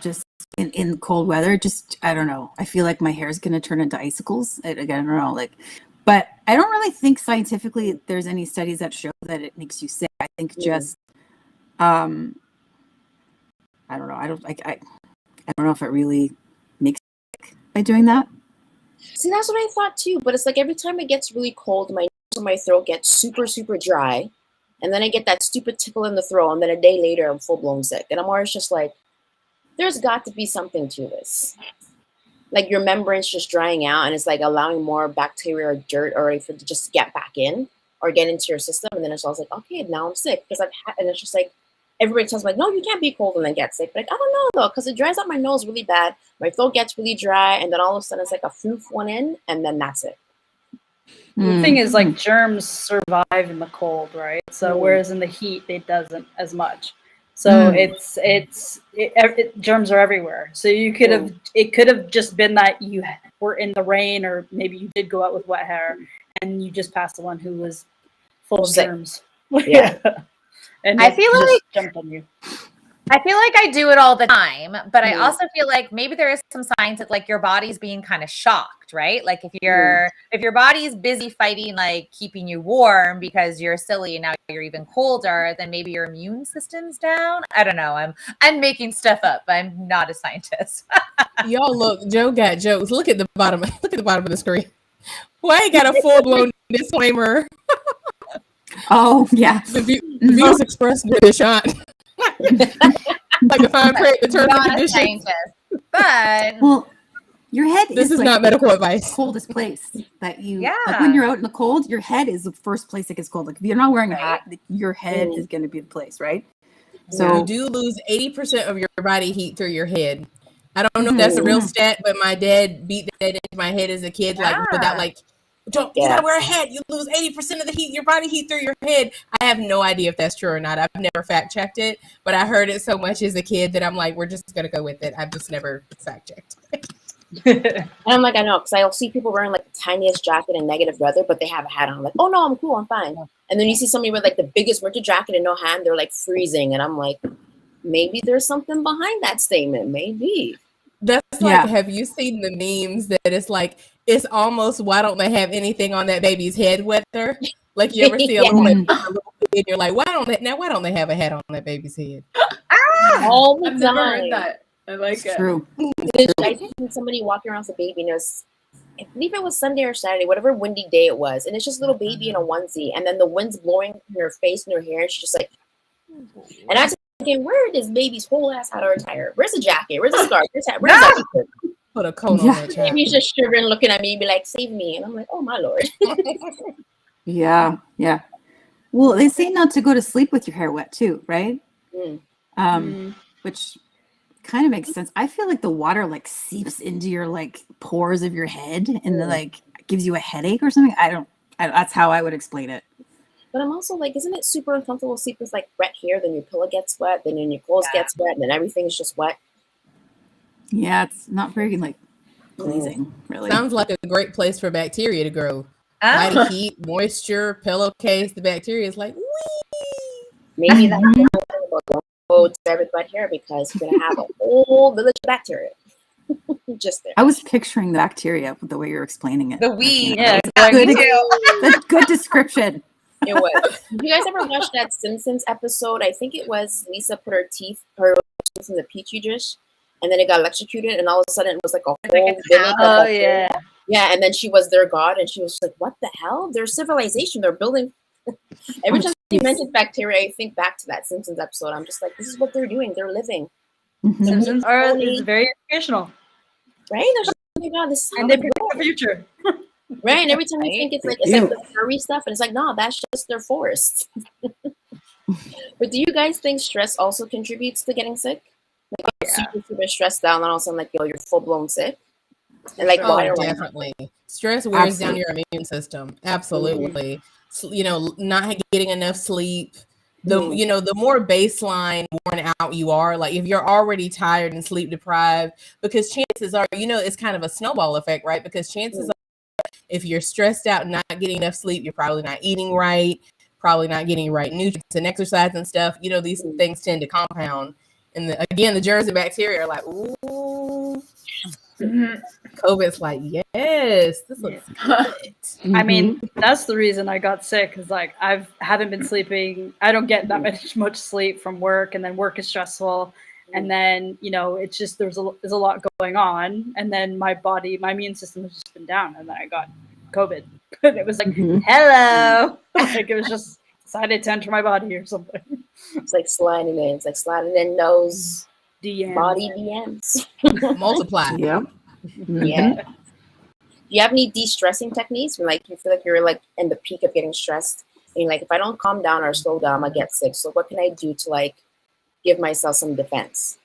Just in cold weather. Just, I don't know. I feel like my hair is going to turn into icicles. I don't know. But I don't really think scientifically there's any studies that show that it makes you sick. I think just I don't know. I don't know if it really makes you sick by doing that. See, that's what I thought too. But it's like every time it gets really cold, my nose and my throat gets super, super dry. And then I get that stupid tickle in the throat. And then a day later, I'm full blown sick. And I'm always just like, there's got to be something to this. Like your membrane's just drying out and it's like allowing more bacteria or dirt or for to just get back in or get into your system. And then it's always like, okay, now I'm sick. Because and it's just like, everybody tells me, like, no, you can't be cold and then get sick. But like, I don't know though, because it dries out my nose really bad. My throat gets really dry, and then all of a sudden it's like a floof one in, and then that's it. The thing is, like, germs survive in the cold, right? So whereas in the heat, it doesn't as much. So germs are everywhere. So it could have just been that you were in the rain, or maybe you did go out with wet hair, and you just passed the one who was full of germs. Yeah. And I feel like jumped on you. I feel like I do it all the time, but I also feel like maybe there is some signs that like your body's being kind of shocked, right? Like if your body's busy fighting, like keeping you warm because you're silly and now you're even colder, then maybe your immune system's down. I don't know. I'm making stuff up. I'm not a scientist. Y'all look, Joe got jokes. Look at the bottom. Look at the bottom of the screen. Why he got a full blown disclaimer? Oh yeah. The views expressed with a shot. Like a fine print, the terms and conditions. But well, your head this is like not medical advice. The coldest place that you like when you're out in the cold, your head is the first place that gets cold. Like if you're not wearing a hat, your head is going to be the place, right? So you do lose 80% of your body heat through your head. I don't know if that's a real stat, but my dad beat that into my head as a kid, like without like, you gotta wear a hat. You lose 80% of the heat, your body heat through your head. I have no idea if that's true or not. I've never fact checked it, but I heard it so much as a kid that I'm like, we're just gonna go with it. I've just never fact checked. And I'm like, I know, because I'll see people wearing like the tiniest jacket in negative weather, but they have a hat on. I'm like, oh no, I'm cool, I'm fine. And then you see somebody with like the biggest winter jacket and no hat, and they're like freezing, and I'm like, maybe there's something behind that statement. Maybe. That's like, have you seen the memes that it's like, it's almost, why don't they have anything on that baby's head weather? Like you ever see a little kid, you're like, why don't they have a hat on that baby's head? All the I've time. never heard that. I like it. True. I think when somebody walking around with a baby, and it was, I believe it was Sunday or Saturday, whatever windy day it was, and it's just a little baby in a onesie, and then the wind's blowing in her face and her hair, and she's just like, and I was thinking, where is baby's whole ass out of her attire? Where's the jacket? Where's the scarf? Where's that? Where's that? Put a coat on that child. Baby's just shivering, looking at me, be like, save me, and I'm like, oh my lord. Yeah. Well, they say not to go to sleep with your hair wet too, right? Which kind of makes sense. I feel like the water like seeps into your like pores of your head and then like gives you a headache or something. That's how I would explain it. But I'm also like, isn't it super uncomfortable to sleep with like wet hair? Then your pillow gets wet, then your clothes gets wet, and then everything's just wet. Yeah, it's not very like pleasing, really. Sounds like a great place for bacteria to grow. Mighty heat, moisture, pillowcase. The bacteria is like, wee. Maybe that's don't go to every wet hair because you're gonna have a whole village of bacteria. Just there. I was picturing the bacteria with the way you're explaining it. The weed. Yeah, good description. It was. Did you guys ever watch that Simpsons episode? I think it was Lisa put her teeth in the petri dish, and then it got electrocuted, and all of a sudden it was like a whole village. Oh yeah. Yeah, and then she was their god, and she was like, "What the hell? Their civilization. They're building." Every time she mentions bacteria, I think back to that Simpsons episode. I'm just like, "This is what they're doing. They're living." Mhm. Simpsons is very educational, Right? They're just, oh my god, this is and they predict the future. right. And every time you think it's like the furry stuff, and it's like, no, that's just their forest. But do you guys think stress also contributes to getting sick? Like super stressed out, and all of a sudden, like, yo, you're full blown sick. And like, definitely. Stress wears down your immune system. Absolutely. You know, not getting enough sleep. The more baseline worn out you are, like if you're already tired and sleep deprived, because chances are, it's kind of a snowball effect, right? Because chances are, if you're stressed out and not getting enough sleep, you're probably not eating right, probably not geting right nutrients and exercise and stuff. These things tend to compound. And the germs and bacteria are like, ooh. COVID's like, yes, this looks good. I mean, that's the reason I got sick, because like I haven't been sleeping. I don't get that much sleep from work, and then work is stressful, and then it's just there's a lot going on, and then my immune system has just been down, and then I got COVID. And it was like, hello, like it was just decided to enter my body or something. It's like sliding in. It's like sliding in those DMs. Body DMs. Multiply. Yep. Yeah. Do you have any de-stressing techniques when like you feel like you're like in the peak of getting stressed? And like, if I don't calm down or slow down, I get sick. So what can I do to like give myself some defense?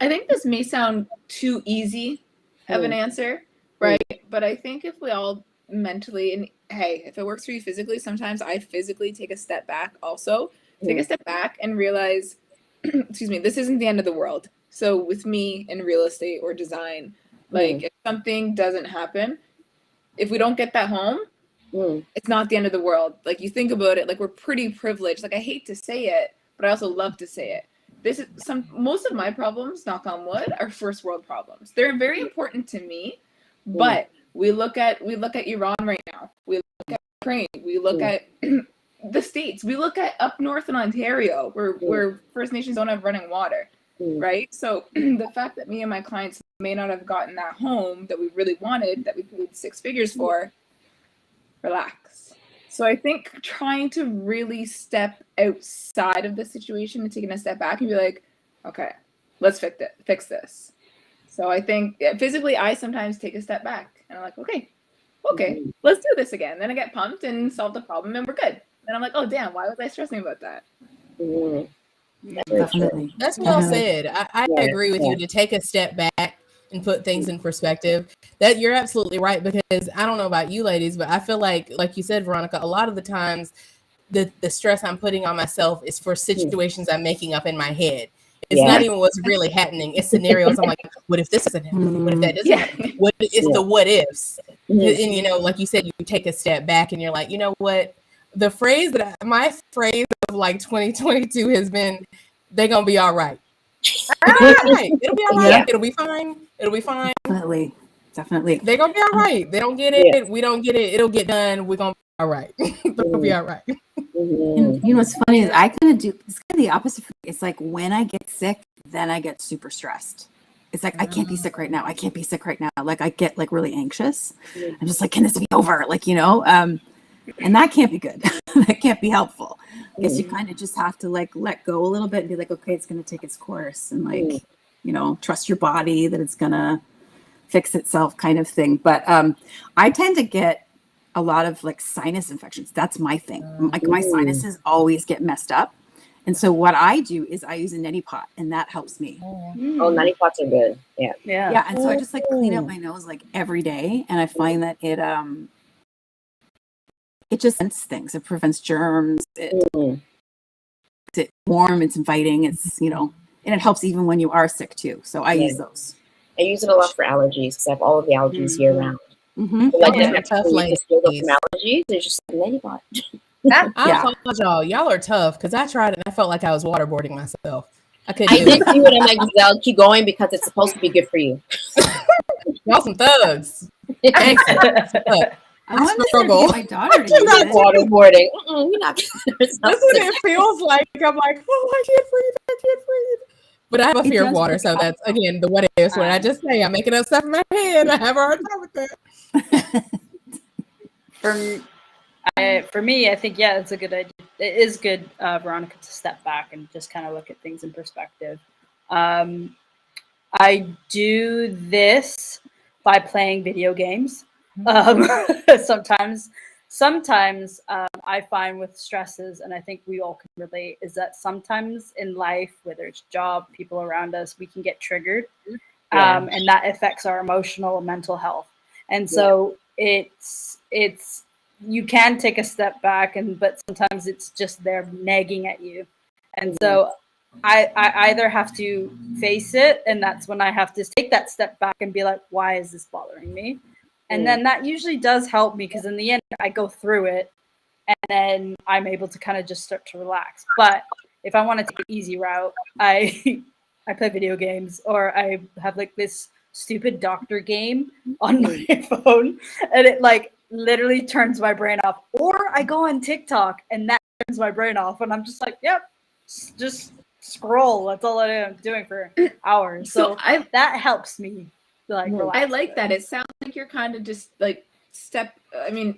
I think this may sound too easy of an answer, right? But I think if we all mentally, and hey, if it works for you physically, sometimes I physically take a step back also. Take a step back and realize, excuse me, this isn't the end of the world. So with me in real estate or design, like if something doesn't happen, if we don't get that home, it's not the end of the world. Like you think about it, like we're pretty privileged. Like I hate to say it, but I also love to say it. Most of my problems, knock on wood, are first world problems. They're very important to me, but we look at Iran right now. We look at Ukraine. We look at the States. We look at up north in Ontario, where First Nations don't have running water. Right? So the fact that me and my clients may not have gotten that home that we really wanted, that we paid 6 figures for, relax. So I think trying to really step outside of the situation and taking a step back and be like, okay, let's fix this. So I think physically, I sometimes take a step back and I'm like, okay, let's do this again. Then I get pumped and solve the problem and we're good. And I'm like, oh damn, why was I stressing about that? Definitely. That's well said. I agree with you to take a step back and put things in perspective. That you're absolutely right, because I don't know about you ladies, but I feel like you said, Veronica, a lot of the times the stress I'm putting on myself is for situations I'm making up in my head. It's not even what's really happening. It's scenarios. I'm like, what if this isn't happening? What if that doesn't happen? What it's the what ifs? And like you said, you take a step back and you're like, you know what? My phrase of like 2022 has been, they're gonna be all right. It'll be all right. It'll be fine. It'll be fine. Definitely. They're gonna be all right. They don't get it. We don't get it. It'll get done. We're gonna be all right. They'll be all right. And what's funny is I kind of do, it's kind of the opposite. It's like when I get sick, then I get super stressed. It's like, I can't be sick right now. I can't be sick right now. Like I get like really anxious. I'm just like, can this be over? Like, and that can't be good. That can't be helpful. I guess you kind of just have to like let go a little bit and be like, okay, it's going to take its course, and like, trust your body that it's going to fix itself, kind of thing. But I tend to get a lot of like sinus infections. That's my thing. Like my sinuses always get messed up. And so what I do is I use a neti pot, and that helps me. Oh, neti pots are good. Yeah. And so I just like clean up my nose like every day, and I find that it just prevents things. It prevents germs. It's warm. It's inviting. It's and it helps even when you are sick too. So I use those. I use it a lot for allergies because I have all of the allergies year round. Like tough ladies. Allergies. There's just a neti pot. I apologize, y'all are tough, because I tried it and I felt like I was waterboarding myself. I did do it. I'm like, Giselle, keep going because it's supposed to be good for you. Y'all some thugs. I want to struggle. get my daughter to use Not it. waterboarding. We're not. That's what it feels like. I'm like, oh, I can't breathe. But I have a fear of water, so that's again the what ifs. When I just say I'm making up stuff in my head, I have a hard time with that. For me, I think it's a good idea. It is good, Veronica, to step back and just kind of look at things in perspective. I do this by playing video games. Sometimes I find with stresses, and I think we all can relate, is that sometimes in life, whether it's job, people around us, we can get triggered, and that affects our emotional and mental health. And so it's you can take a step back, but sometimes it's just there nagging at you. And so I either have to face it, and that's when I have to take that step back and be like, why is this bothering me? And then that usually does help me, because in the end, I go through it and then I'm able to kind of just start to relax. But if I want to take an easy route, I play video games, or I have like this stupid doctor game on my phone, and it like literally turns my brain off. Or I go on TikTok and that turns my brain off, and I'm just like, yep, just scroll. That's all I'm doing for hours. So that helps me. Like, I like that. It sounds like you're kind of just like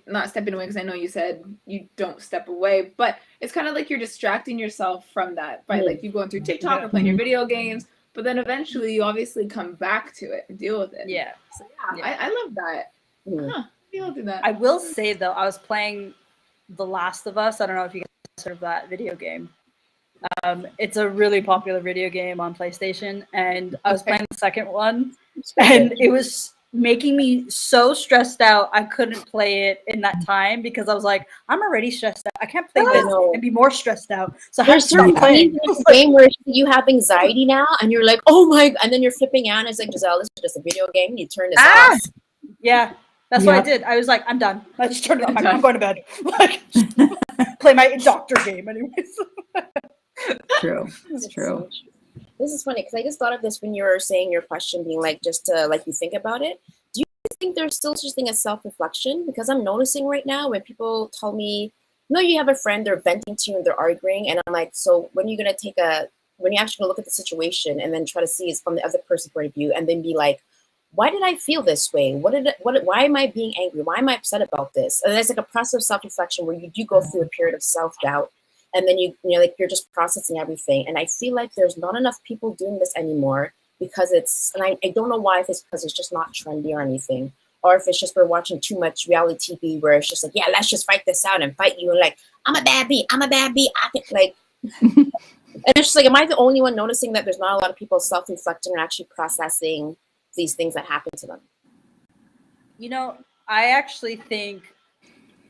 not stepping away, because I know you said you don't step away, but it's kind of like you're distracting yourself from that by like you going through TikTok or playing your video games, but then eventually you obviously come back to it and deal with it. Yeah. So I love that. Huh, maybe I'll do that. I will say though, I was playing The Last of Us. I don't know if you guys heard of that video game. It's a really popular video game on PlayStation, and I was playing the second one, and it was making me so stressed out. I couldn't play it in that time because I was like, I'm already stressed out. I can't play this and be more stressed out. So there's certain games in this game where you have anxiety now, and you're like, oh my, and then you're flipping out, and it's like, Giselle, this is just a video game. You turn this off. Yeah. That's what I did. I was like, I'm done. I just turned it off. I'm going to bed. Like, play my doctor game anyways. True. It's true. This is funny because I just thought of this when you were saying your question, being like, just to like you think about it. Do you think there's still such a thing as self-reflection? Because I'm noticing right now when people tell me, no, you have a friend, they're venting to you and they're arguing, and I'm like, so when are you gonna when you actually look at the situation and then try to see it from the other person's point of view, and then be like, why did I feel this way? Why am I being angry? Why am I upset about this? And there's like a process of self-reflection where you do go through a period of self-doubt. And then you're just processing everything. And I feel like there's not enough people doing this anymore because I don't know why, if it's because it's just not trendy or anything, or if it's just we're watching too much reality TV where it's just like, yeah, let's just fight this out and fight you. And like, I'm a bad bee. I can like, and it's just like, am I the only one noticing that there's not a lot of people self-reflecting and actually processing these things that happen to them? I actually think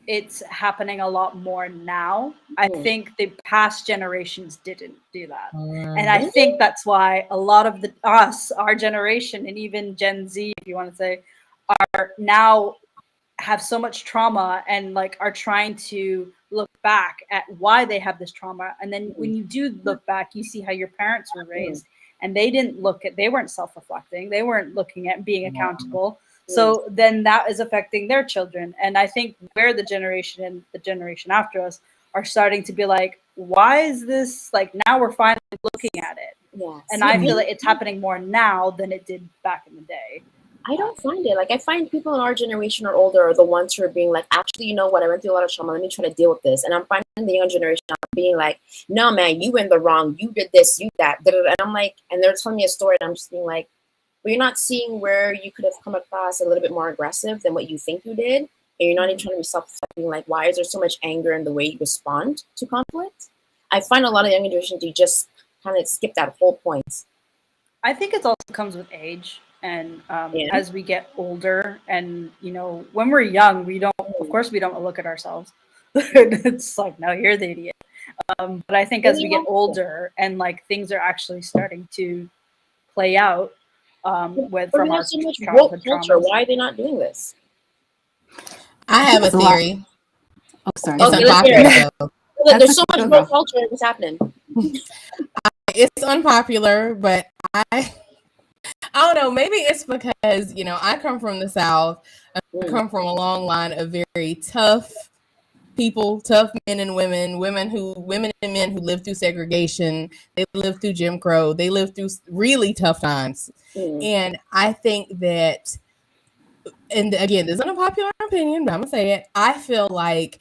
it's happening a lot more now. I think the past generations didn't do that. And I think that's why a lot of our generation, and even Gen Z, if you want to say, are now have so much trauma and like are trying to look back at why they have this trauma. And then when you do look back, you see how your parents were raised, and they weren't self-reflecting. They weren't looking at being accountable. So then that is affecting their children. And I think where the generation and the generation after us are starting to be like, why is this, like, now we're finally looking at it. Yeah. And I feel like it's happening more now than it did back in the day. I don't find it. Like, I find people in our generation or older are the ones who are being like, actually, you know what? I went through a lot of trauma. Let me try to deal with this. And I'm finding the young generation being like, no, man, you in the wrong. You did this, you that. And I'm like, and they're telling me a story, and I'm just being like, but you're not seeing where you could have come across a little bit more aggressive than what you think you did. And you're not even trying to be self-reflecting, like, why is there so much anger in the way you respond to conflict? I find a lot of young generations do just kind of skip that whole point. I think it also comes with age. And as we get older, and, when we're young, of course, we don't look at ourselves. It's like, no, you're the idiot. But I think as we get older and like things are actually starting to play out, from our so much woke culture. Why are they not doing this? I have a theory. Oh, sorry. Okay, It's unpopular. There's so much woke culture. What's happening? It's unpopular, but I don't maybe it's because, I come from the South. I come from a long line of very tough people, tough men and women and men who lived through segregation. They lived through Jim Crow. They lived through really tough times. And I think that, and again, this is an unpopular opinion, but I'm gonna say it. I feel like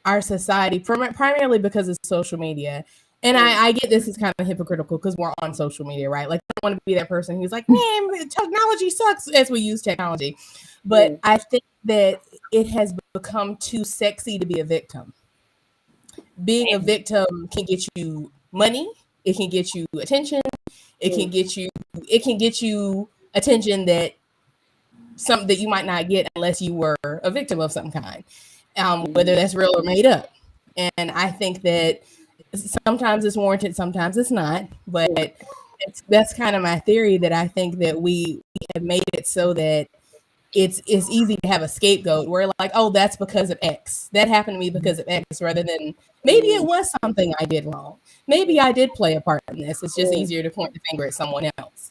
our society, primarily because of social media, and I get this is kind of hypocritical because we're on social media, right? Like, I don't want to be that person who's like, man, technology sucks as we use technology. But I think that it has become too sexy to be a victim. Being a victim can get you money. It can get you attention. It can get you attention that you might not get unless you were a victim of some kind, whether that's real or made up. And I think that sometimes it's warranted, sometimes it's not. But that's kind of my theory, that I think that we have made it so that it's easy to have a scapegoat. We're like, oh, that's because of X. That happened to me because of X, rather than maybe it was something I did wrong. Maybe I did play a part in this. It's just easier to point the finger at someone else.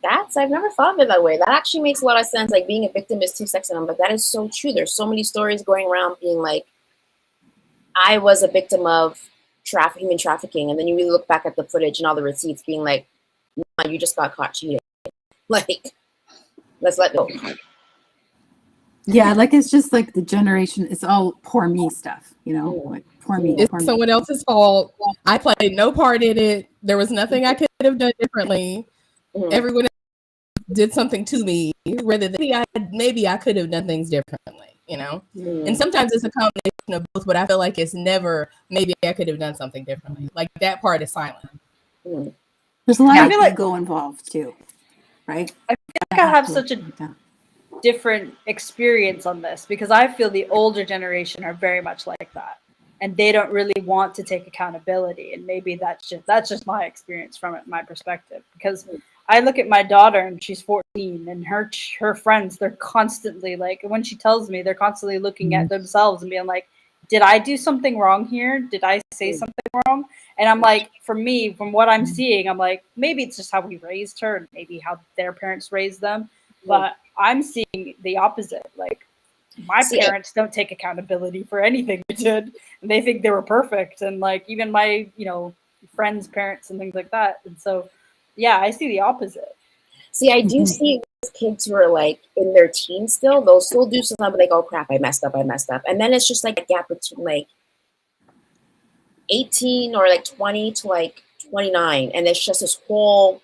I've never thought of it that way. That actually makes a lot of sense. Like, being a victim is too sexy. But that is so true. There's so many stories going around being like, I was a victim of human trafficking. And then you really look back at the footage and all the receipts being like, no, you just got caught cheating. Like, let's let go. Yeah, like, it's just like the generation, it's all poor me stuff, like poor me. It's someone else's fault. I played no part in it. There was nothing I could have done differently. Everyone did something to me, rather than maybe I could have done things differently, And sometimes it's a combination of both, but I feel like it's never maybe I could have done something differently. Like, that part is silent. There's a lot of ego involved too, right? I feel like I have such a different experience on this, because I feel the older generation are very much like that, and they don't really want to take accountability. And maybe that's just my experience from it, my perspective, because I look at my daughter and she's 14, and her friends, they're constantly like, when she tells me, they're constantly looking at themselves and being like, did I do something wrong here? Did I say something wrong? And I'm like, for me, from what I'm seeing, I'm like, maybe it's just how we raised her and maybe how their parents raised them. But I'm seeing the opposite. Like, my parents don't take accountability for anything they did, and they think they were perfect. And like, even my, friends' parents and things like that. And so, yeah, I see the opposite. See, I do see kids who are like in their teens still, they'll still do something like, oh crap, I messed up. And then it's just like a gap between like 18 or like 20 to like 29. And it's just this whole,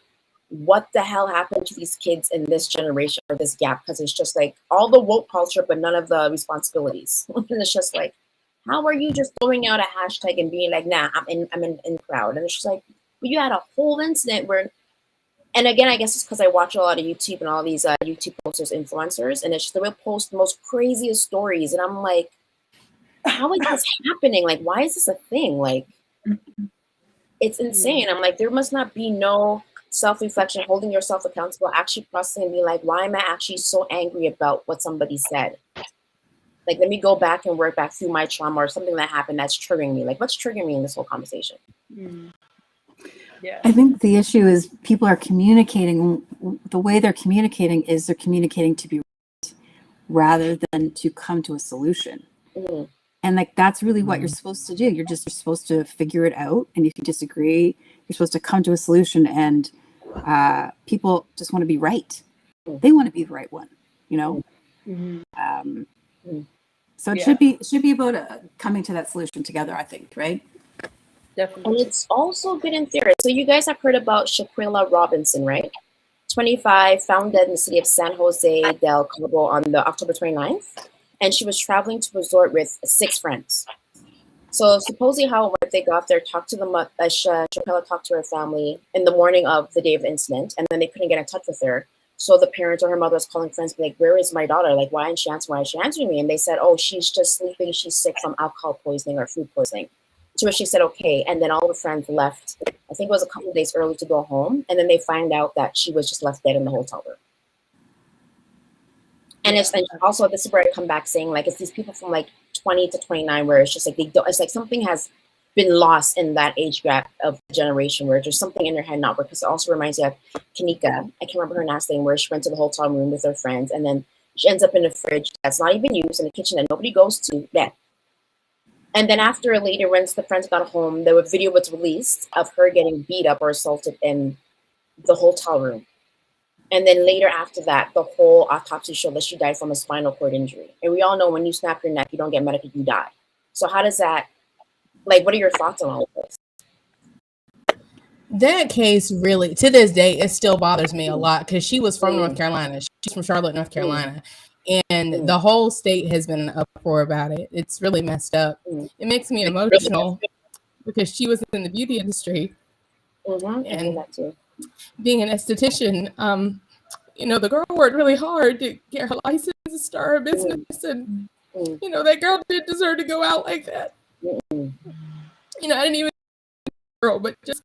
what the hell happened to these kids in this generation, or this gap? Because it's just like all the woke culture, but none of the responsibilities. And it's just like, how are you just throwing out a hashtag and being like, nah, I'm in crowd? And it's just like, well, you had a whole incident where, and again, I guess it's because I watch a lot of YouTube and all these YouTube posters, influencers, and it's just, they will post the most craziest stories. And I'm like, how is this happening? Like, why is this a thing? Like, it's insane. I'm like, there must not be no self-reflection, holding yourself accountable, actually processing and being like, why am I actually so angry about what somebody said? Like, let me go back and work back through my trauma or something that happened that's triggering me. Like, what's triggering me in this whole conversation? Yeah. I think the issue is people are communicating. The way they're communicating is they're communicating to be right rather than to come to a solution. And like, that's really what you're supposed to do. You're supposed to figure it out. And if you disagree, you're supposed to come to a solution. And people just want to be right. They want to be the right one, So it should be about coming to that solution together, I think, right? Definitely. And it's also good in theory. So you guys have heard about Shaquilla Robinson, right? 25, found dead in the city of San Jose del Cabo on the October 29th. And she was traveling to a resort with 6 friends. So supposedly how they got there, talked to them, Shaquilla talked to her family in the morning of the day of the incident, and then they couldn't get in touch with her. So the parents or her mother was calling friends, be like, where is my daughter? Like, why isn't she answering? Why is she answering me? And they said, oh, she's just sleeping. She's sick from alcohol poisoning or food poisoning. To which she said, okay. And then all the friends left. I think it was a couple of days early to go home. And then they find out that she was just left dead in the hotel room. And it's and also, this is where I come back saying, like, it's these people from like 20 to 29 where it's just like, it's like something has been lost in that age gap of generation where there's something in her head not working. Because it also reminds me of Kanika. I can't remember her last name, where she went to the hotel room with her friends, and then she ends up in a fridge that's not even used, in the kitchen that nobody goes to. Yeah. And then after later, once the friends got home, the video was released of her getting beat up or assaulted in the hotel room. And then later after that, the whole autopsy showed that she died from a spinal cord injury. And we all know when you snap your neck, you don't get medical, you die. So how does that, like, what are your thoughts on all of this? That case really, to this day, it still bothers me a lot because she was from North Carolina. She's from Charlotte, North Carolina. And the whole state has been in an uproar about it. It's really messed up. It makes me emotional because she was in the beauty industry. And that too. Being an esthetician, you know, the girl worked really hard to get her license and start her business. And, you know, that girl didn't deserve to go out like that. You know, I didn't even girl, but just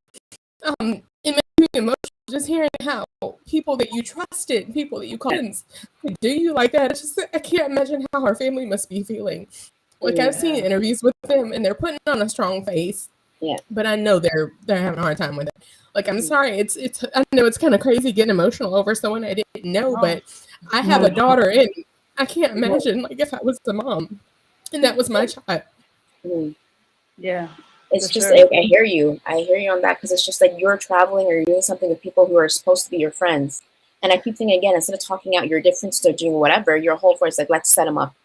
it makes me emotional just hearing how people that you trusted, people that you called friends, do you like that. It's just, I can't imagine how her family must be feeling. Like I've seen interviews with them and they're putting on a strong face. But I know they're having a hard time with it. Like, I'm sorry, it's I know it's kind of crazy getting emotional over someone I didn't know, but I have a daughter and I can't imagine like if I was the mom and that was my child. Yeah. It's just like, I hear you on that, because it's just like you're traveling or you're doing something with people who are supposed to be your friends. And I keep thinking again, instead of talking out your difference or doing whatever, your whole force like, let's set them up.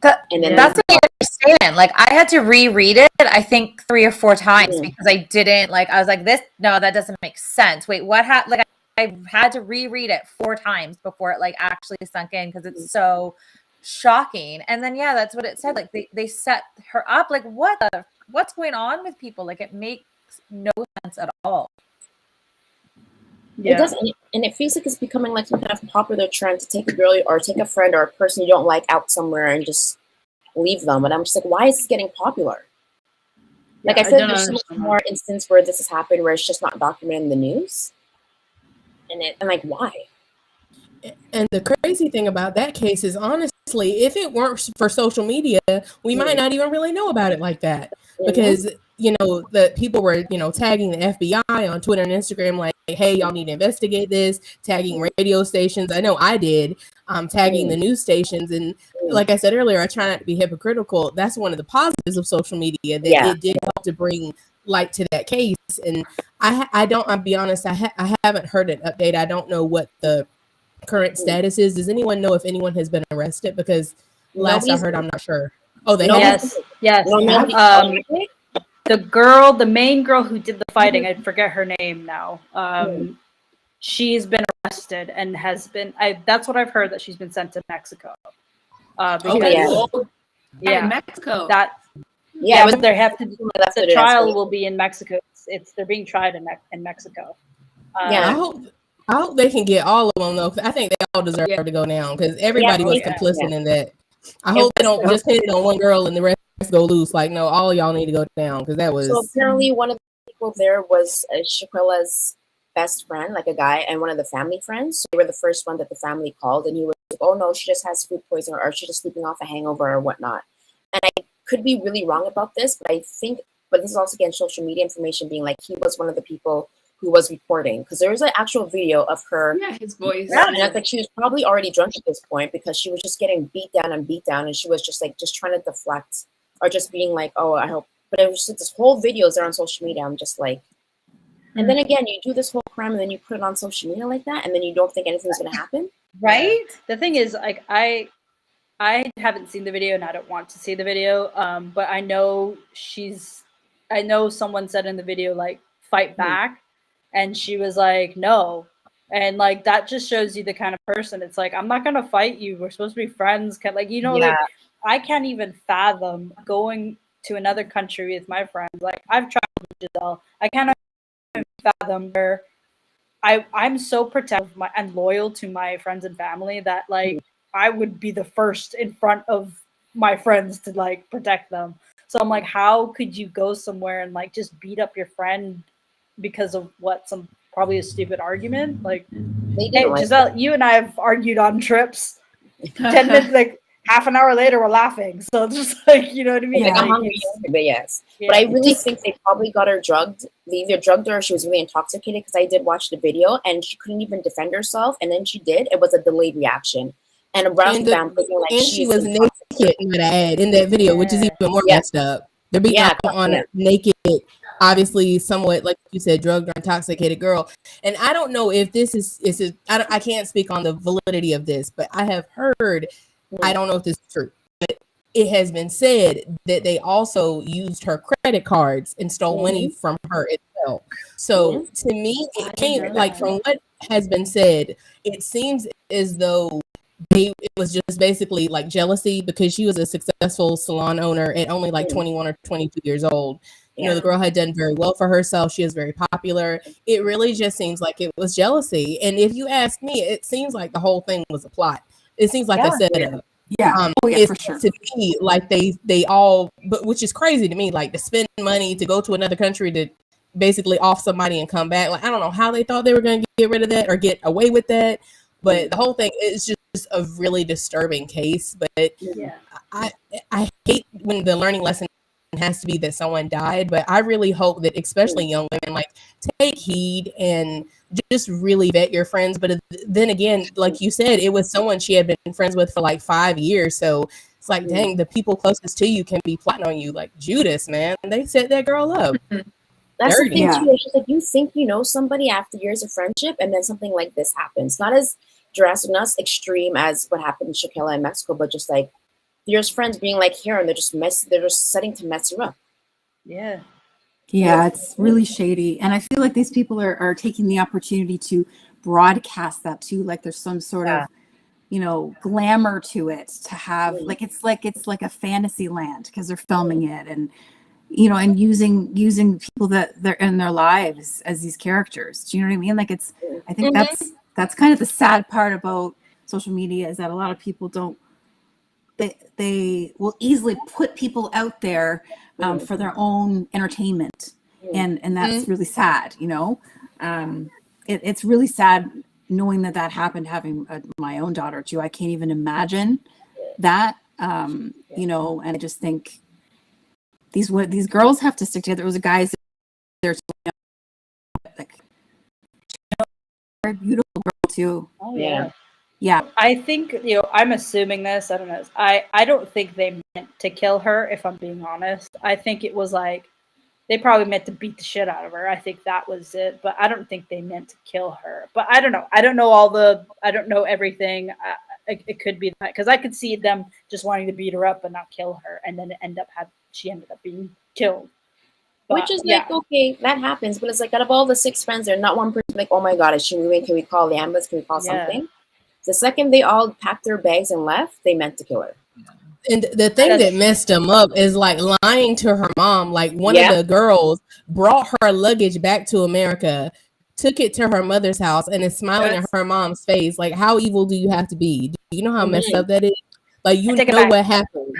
And then that's what I understand. Like I had to reread it, I think 3 or 4 times because I didn't like. I was like, "This, no, that doesn't make sense." Wait, what happened? Like I had to reread it 4 times before it like actually sunk in because it's so shocking. And then that's what it said. Like they set her up. Like what's going on with people? Like it makes no sense at all. It does, and it feels like it's becoming like some kind of popular trend to take a girl or take a friend or a person you don't like out somewhere and just leave them. And I'm just like, why is this getting popular? Like I feel like there's so much more instance where this has happened where it's just not documented in the news. And like, why? And the crazy thing about that case is, honestly, if it weren't for social media, we might not even really know about it like that. Because, you know, the people were, you know, tagging the FBI on Twitter and Instagram like, hey, y'all need to investigate this, tagging radio stations. I know I did, tagging the news stations. And like I said earlier, I try not to be hypocritical. That's one of the positives of social media, that it did help to bring light to that case. And I'll be honest, I haven't heard an update. I don't know what the current status is. Does anyone know if anyone has been arrested? Because last I heard, I'm not sure. Oh, they have? Yes. The main girl who did the fighting, I forget her name now. She's been arrested and has been. That's what I've heard, that she's been sent to Mexico. Mexico. But they have to. The trial will be in Mexico. They're being tried in Mexico. I hope they can get all of them though. I think they all deserve to go down because everybody was complicit in that. I hope they don't just hit it on one girl and the rest go loose. Like, no, all y'all need to go down because that was. So apparently, one of the people there was Shaquilla's best friend, like a guy, and one of the family friends. So they were the first one that the family called, and he was like, "Oh no, she just has food poisoning, or she's just sleeping off a hangover, or whatnot." And I could be really wrong about this, but I think, but this is also again social media information being like he was one of the people who was reporting, because there was an actual video of her. Yeah, his voice. And I was like, she was probably already drunk at this point because she was just getting beat down, and she was just like trying to deflect or just being like, oh, I hope. But it was just this whole videos there on social media. I'm just like, and then again, you do this whole crime and then you put it on social media like that, and then you don't think anything's gonna happen, right? The thing is, like, I haven't seen the video and I don't want to see the video, but I know someone said in the video like, fight back. And she was like, no. And like, that just shows you the kind of person. It's like, I'm not going to fight you. We're supposed to be friends. Like, you know, like, I can't even fathom going to another country with my friends. Like, I've traveled with Giselle. I can't even fathom where I'm so protective and loyal to my friends and family that like, I would be the first in front of my friends to like protect them. So I'm like, how could you go somewhere and like just beat up your friend because of probably a stupid argument? Like, hey, Giselle, you and I have argued on trips. 10 minutes, like half an hour later we're laughing. So it's just like, you know what I mean? Like Yeah. a hungry but yes. Yeah. But I really think they probably got her drugged. They either drugged her or she was really intoxicated, because I did watch the video and she couldn't even defend herself. And then she did. It was a delayed reaction. And right off the bat, I'm thinking like and she was naked in that ad in that video, which is even more messed up. They're beating up on a naked, obviously somewhat, like you said, drugged or intoxicated girl. And I don't know if this is I can't speak on the validity of this, but I have heard, I don't know if this is true, but it has been said that they also used her credit cards and stole money from her as well. So to me, it came like, from what has been said, it seems as though it was just basically like jealousy, because she was a successful salon owner at only like 21 or 22 years old. You know, the girl had done very well for herself. She was very popular. It really just seems like it was jealousy. And if you ask me, it seems like the whole thing was a plot. It seems like a setup. Yeah. It's for sure. to me like they all, but which is crazy to me, like to spend money to go to another country to basically off somebody and come back. Like, I don't know how they thought they were going to get rid of that or get away with that. But the whole thing is just a really disturbing case. But I hate when the learning lesson has to be that someone died. But I really hope that especially young women like take heed and just really vet your friends. But then again, like you said, it was someone she had been friends with for like 5 years. So it's like, dang, the people closest to you can be plotting on you. Like Judas, man, they set that girl up. That's the thing too. It's just like, you think you know somebody after years of friendship, and then something like this happens. Not as drastic, not as extreme as what happened to Shakela in Mexico, but just like your friends being like here, and they're just setting to mess you up. Yeah. Yeah, it's really shady. And I feel like these people are taking the opportunity to broadcast that too. Like there's some sort of, you know, glamour to it, to have like it's like a fantasy land, because they're filming it and, you know, and using people that they're in their lives as these characters. Do you know what I mean? Like I think that's kind of the sad part about social media, is that a lot of people don't, they will easily put people out there for their own entertainment, and that's really sad. You know, it's really sad knowing that happened, having my own daughter too. I can't even imagine that. You know, and I just think these girls have to stick together. It was a guys there, like, very beautiful girl too. Oh yeah. Yeah. I think, you know, I'm assuming this, I don't know. I don't think they meant to kill her, if I'm being honest. I think it was like, they probably meant to beat the shit out of her. I think that was it, but I don't think they meant to kill her. But I don't know. I don't know everything. It could be that, because I could see them just wanting to beat her up but not kill her, and then she ended up being killed. But, which is like, okay, that happens, but it's like, out of all the 6 friends there, not one person like, oh my god, is she moving? Can we call the ambulance? Can we call something? The second they all packed their bags and left, they meant to kill her. And the thing that messed them up is like lying to her mom. Like one of the girls brought her luggage back to America, took it to her mother's house, and is smiling at her mom's face. Like, how evil do you have to be? Do you know how messed up that is? Like, you know what happened.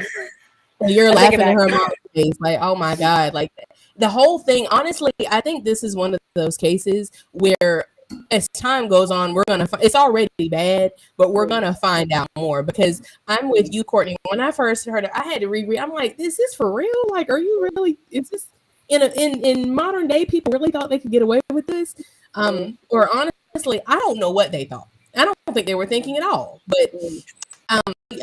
You're laughing at her mom's face. Like, oh my God. Like the whole thing, honestly, I think this is one of those cases where as time goes on, we're going to, it's already bad, but we're going to find out more, because I'm with you, Courtney. When I first heard it, I had to reread. I'm like, is this for real? Like, are you really, is this in modern day, people really thought they could get away with this? Or honestly, I don't know what they thought. I don't think they were thinking at all, but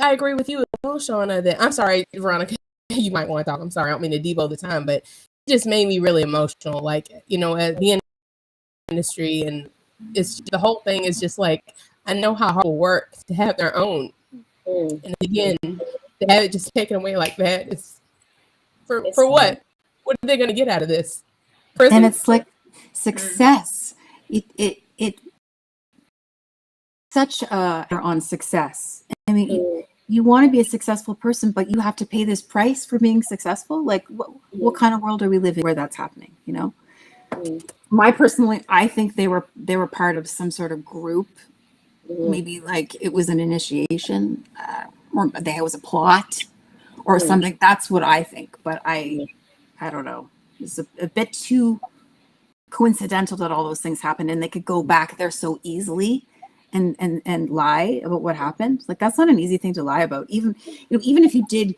I agree with you, Shauna, that I'm sorry, Veronica, you might want to talk. I'm sorry. I don't mean to devo the time, but it just made me really emotional. Like, you know, at the industry, and it's the whole thing is just like, I know how hard people work to have their own, and again, to have it just taken away like that, it's for what are they going to get out of this? Prison? And it's like success, it such on success. I mean, you want to be a successful person, but you have to pay this price for being successful. Like, what kind of world are we living where that's happening? You know, I think they were part of some sort of group. Maybe like it was an initiation, or there was a plot, or something. That's what I think. But I don't know. It's a bit too coincidental that all those things happened, and they could go back there so easily. and lie about what happened. Like, that's not an easy thing to lie about. Even if you did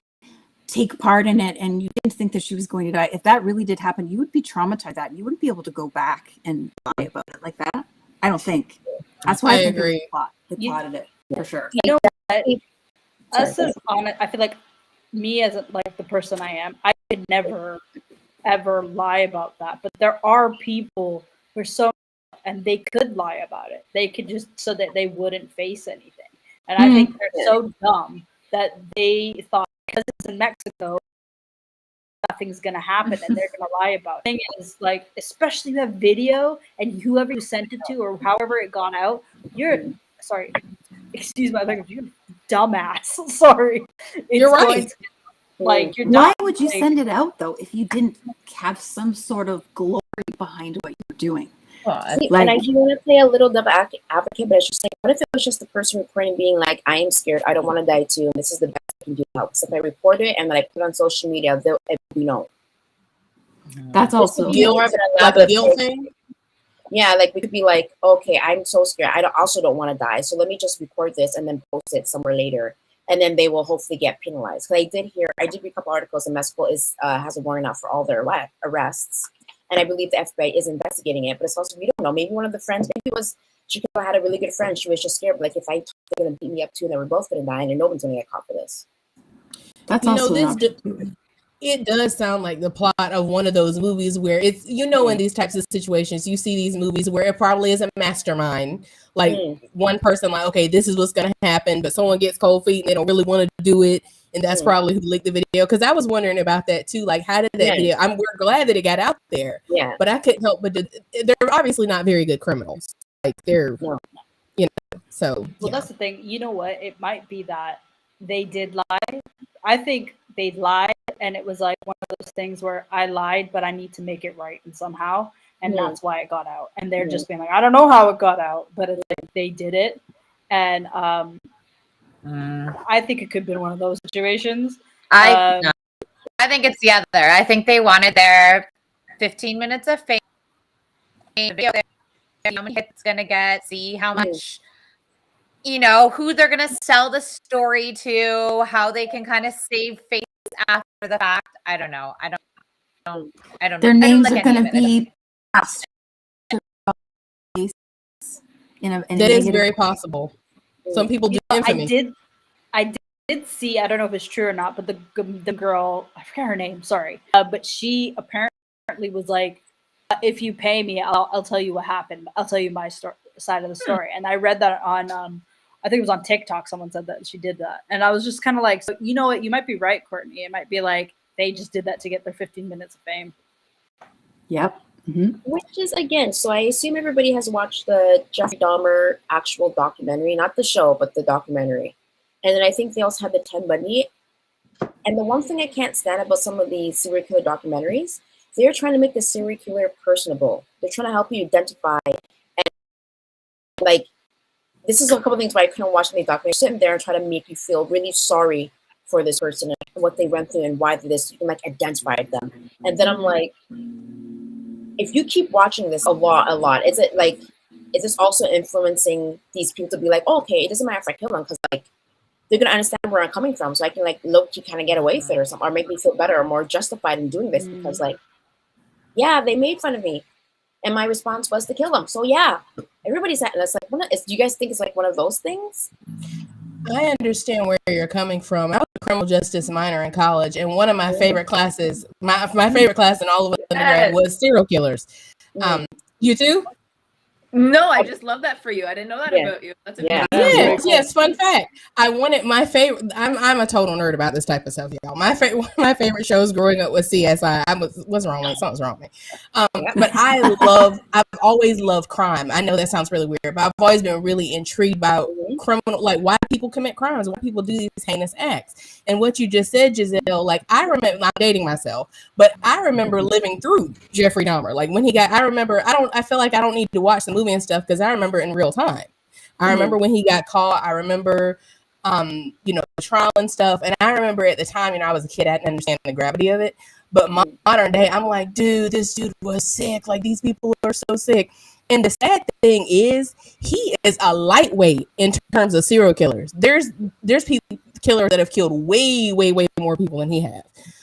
take part in it and you didn't think that she was going to die, if that really did happen, you would be traumatized. That you wouldn't be able to go back and lie about it like that. I don't think. That's why I think agree. They plotted it for sure. You know what? I feel like me as like the person I am, I could never ever lie about that. But there are people who are so, and they could lie about it. They could just so that they wouldn't face anything. And I think they're so dumb that they thought because it's in Mexico, nothing's gonna happen, and they're gonna lie about it. The thing is, like, especially that video and whoever you sent it to or however it got out, excuse my language, you're a dumbass. Sorry. You're right. Why would you send it out though if you didn't have some sort of glory behind what you're doing? See, and I do want to play a little devil advocate, but it's just like, what if it was just the person recording being like, I am scared, I don't want to die too, and this is the best I can do now. Because if I report it and then I put it on social media, it will be known. That's also like a guilt thing. Yeah, like we could be like, okay, I'm so scared. I also don't want to die, so let me just record this and then post it somewhere later, and then they will hopefully get penalized. Because I did read a couple articles, and Mexico has a warrant out for all their arrests. And I believe the FBI is investigating it, but it's also, we don't know. Maybe one of the friends, she could have had a really good friend. She was just scared. But like, if they're going to beat me up too, then we're both going to die, and no one's going to get caught for this. That's it does sound like the plot of one of those movies where it's, in these types of situations, you see these movies where it probably is a mastermind. Like one person, like, okay, this is what's going to happen, but someone gets cold feet and they don't really want to do it. And that's probably who leaked the video. Because I was wondering about that too. Like, how did that video? We're glad that it got out there. Yeah. But I couldn't help but they're obviously not very good criminals. Like they're, so. Well, that's the thing. You know what? It might be that they did lie. I think they lied, and it was like one of those things where I lied, but I need to make it right and somehow, and that's why it got out. And they're just being like, I don't know how it got out, but it's like they did it, and I think it could have been one of those situations. I think it's the other. I think they wanted their 15 minutes of fame. Video, how many hits it's gonna get, see how much, who they're gonna sell the story to, how they can kind of save face after the fact. I don't know. I don't know. Their names are gonna be passed. That is very possible. Some people do infamy. I did see, I don't know if it's true or not, but the girl, I forget her name, sorry, but she apparently was like, if you pay me, I'll tell you what happened. I'll tell you my side of the story. And I read that on, I think it was on TikTok. Someone said that she did that. And I was just kind of like, so you know what? You might be right, Courtney. It might be like they just did that to get their 15 minutes of fame. Yep. Which is, again, so I assume everybody has watched the Jeffrey Dahmer actual documentary, not the show, but the documentary. And then I think they also have the Ted Bundy. And the one thing I can't stand about some of these serial killer documentaries, they're trying to make the serial killer personable. They're trying to help you identify. And like, this is a couple of things why I couldn't watch these documentaries. Sit there and try to make you feel really sorry for this person and what they went through and why this, you can like identify them. And then I'm like, if you keep watching this a lot, is this also influencing these people to be like, oh, okay, it doesn't matter if I kill them because like they're gonna understand where I'm coming from, so I can like low-key kind of get away with it or something, or make me feel better or more justified in doing this because like, yeah, they made fun of me, and my response was to kill them. So yeah, everybody's at, and it's like, do you guys think it's like one of those things? I understand where you're coming from. I was a criminal justice minor in college, and one of my favorite classes, my favorite class in all of undergrad was serial killers. You too? No, I just love that for you. I didn't know that about you. That's yes. Fun fact. I wanted my favorite. I'm a total nerd about this type of stuff, y'all. One of my favorite shows growing up was CSI. What's wrong with me? Something's wrong with me. But I've always loved crime. I know that sounds really weird, but I've always been really intrigued about criminal, like why people commit crimes, why people do these heinous acts. And what you just said, Giselle, like I remember, I'm dating myself, but I remember living through Jeffrey Dahmer. Like when he got, I feel like I don't need to watch the movie and stuff because I remember in real time. I remember when he got caught. I remember, the trial and stuff. And I remember at the time, I was a kid, I didn't understand the gravity of it. But modern day, I'm like, dude, this dude was sick. Like these people are so sick. And the sad thing is, he is a lightweight in terms of serial killers. There's killers that have killed way more people than he has.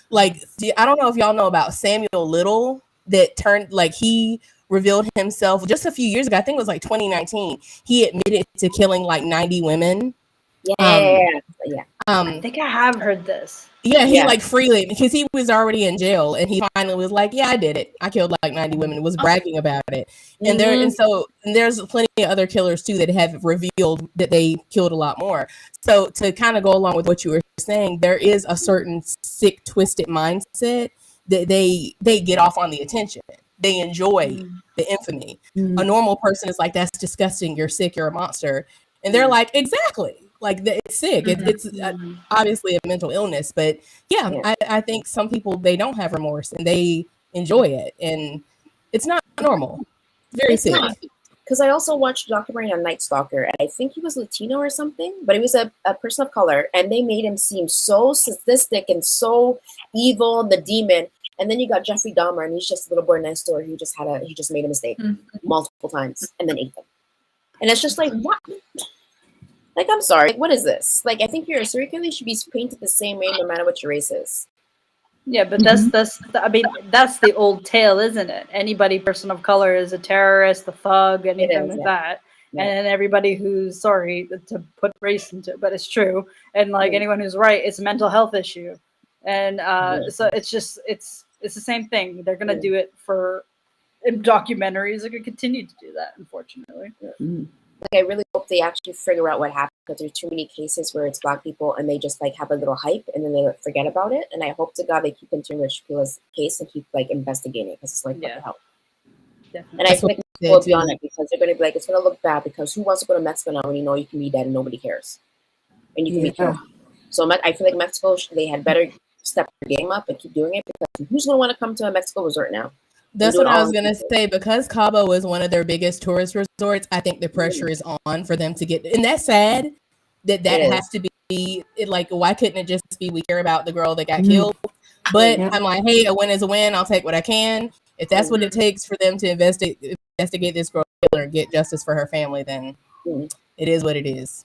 Like, I don't know if y'all know about Samuel Little, that turned, like, he revealed himself just a few years ago. I think it was like 2019. He admitted to killing like 90 women. Yeah. I think I have heard this. Yeah, he like freely, because he was already in jail, and he finally was like, "Yeah, I did it. I killed like 90 women." Was bragging about it, and there's plenty of other killers too that have revealed that they killed a lot more. So to kind of go along with what you were saying, there is a certain sick, twisted mindset that they get off on the attention. They enjoy the infamy. A normal person is like, "That's disgusting. You're sick. You're a monster," and they're like, "Exactly." Like, it's sick. It's obviously a mental illness, but I think some people, they don't have remorse and they enjoy it, and it's not normal. It's very sick. Because I also watched a documentary on Night Stalker, and I think he was Latino or something, but he was a person of color, and they made him seem so sadistic and so evil, the demon. And then you got Jeffrey Dahmer, and he's just a little boy next door. He just made a mistake multiple times and then ate them. And it's just like, what? Like, I'm sorry, what is this? Like, I think you're a serial killer, you should be painted the same way no matter what your race is. Yeah, but that's the old tale, isn't it? Anybody person of color is a terrorist, a thug, anything like that. Yeah. And then everybody who's, sorry to put race into it, but it's true. And like anyone who's right, it's a mental health issue. And so it's just, it's the same thing. They're going to do it in documentaries. They're going to continue to do that, unfortunately. Like, I really hope they actually figure out what happened, because there's too many cases where it's Black people and they just like have a little hype and then they forget about it. And I hope to God they keep continuing Shaquila's case and keep like investigating it, because it's like, what the hell? Definitely. And I feel like people will be on it, because they're going to be like, it's going to look bad, because who wants to go to Mexico now when you know you can be dead and nobody cares and you can be killed? So I feel like Mexico, they had better step their game up and keep doing it, because who's going to want to come to a Mexico resort now? That's what I was going to say, because Cabo is one of their biggest tourist resorts. I think the pressure is on for them to get, and that's sad that has to be like, why couldn't it just be, we care about the girl that got killed? But I'm like, hey, a win is a win. I'll take what I can. If that's what it takes for them to investigate this girl killer and get justice for her family, then it is what it is.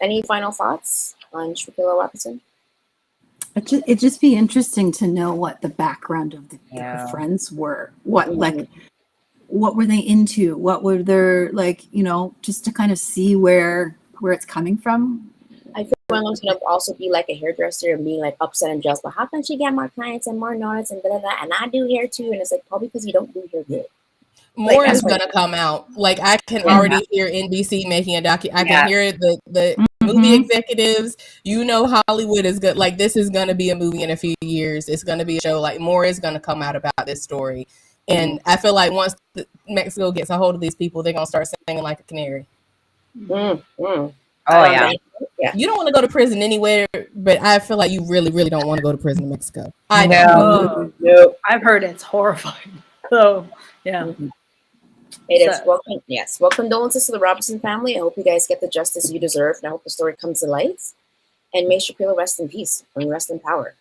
Any final thoughts on Shaquilla Robinson? It'd just be interesting to know what the background of her friends were. What were they into? What were their, like, just to kind of see where it's coming from. I feel one of them's gonna also be like a hairdresser and being like upset and jealous. But how can she get more clients and more notes and da da da? And I do hair too. And it's like, probably because you don't do hair good. More is gonna come out. Like, I can already hear NBC making a docu. I can hear the movie executives. Hollywood is good. Like, this is gonna be a movie in a few years. It's gonna be a show. Like, more is gonna come out about this story. And I feel like once Mexico gets a hold of these people, they're gonna start singing like a canary. Oh yeah. You don't want to go to prison anywhere, but I feel like you really, really don't want to go to prison in Mexico. I know. No. I've heard it's horrifying. So yeah. It is. Well, condolences to the Robinson family. I hope you guys get the justice you deserve, and I hope the story comes to light. And may Shaquilla rest in peace and rest in power.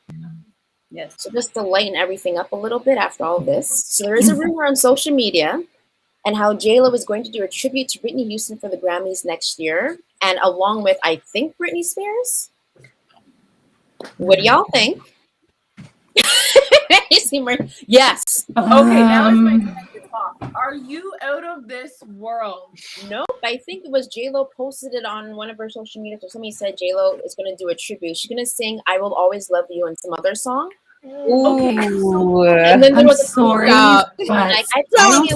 Yes. So just to lighten everything up a little bit after all of this. So there is a rumor on social media and how J-Lo is going to do a tribute to Whitney Houston for the Grammys next year. And along with, I think, Britney Spears. What do y'all think? Yes. Okay, now it's my turn to talk. Are you out of this world? Nope. I think it was J-Lo posted it on one of her social media. So somebody said J-Lo is going to do a tribute. She's going to sing "I Will Always Love You" and some other song. Okay. And then there was a sorry, I thought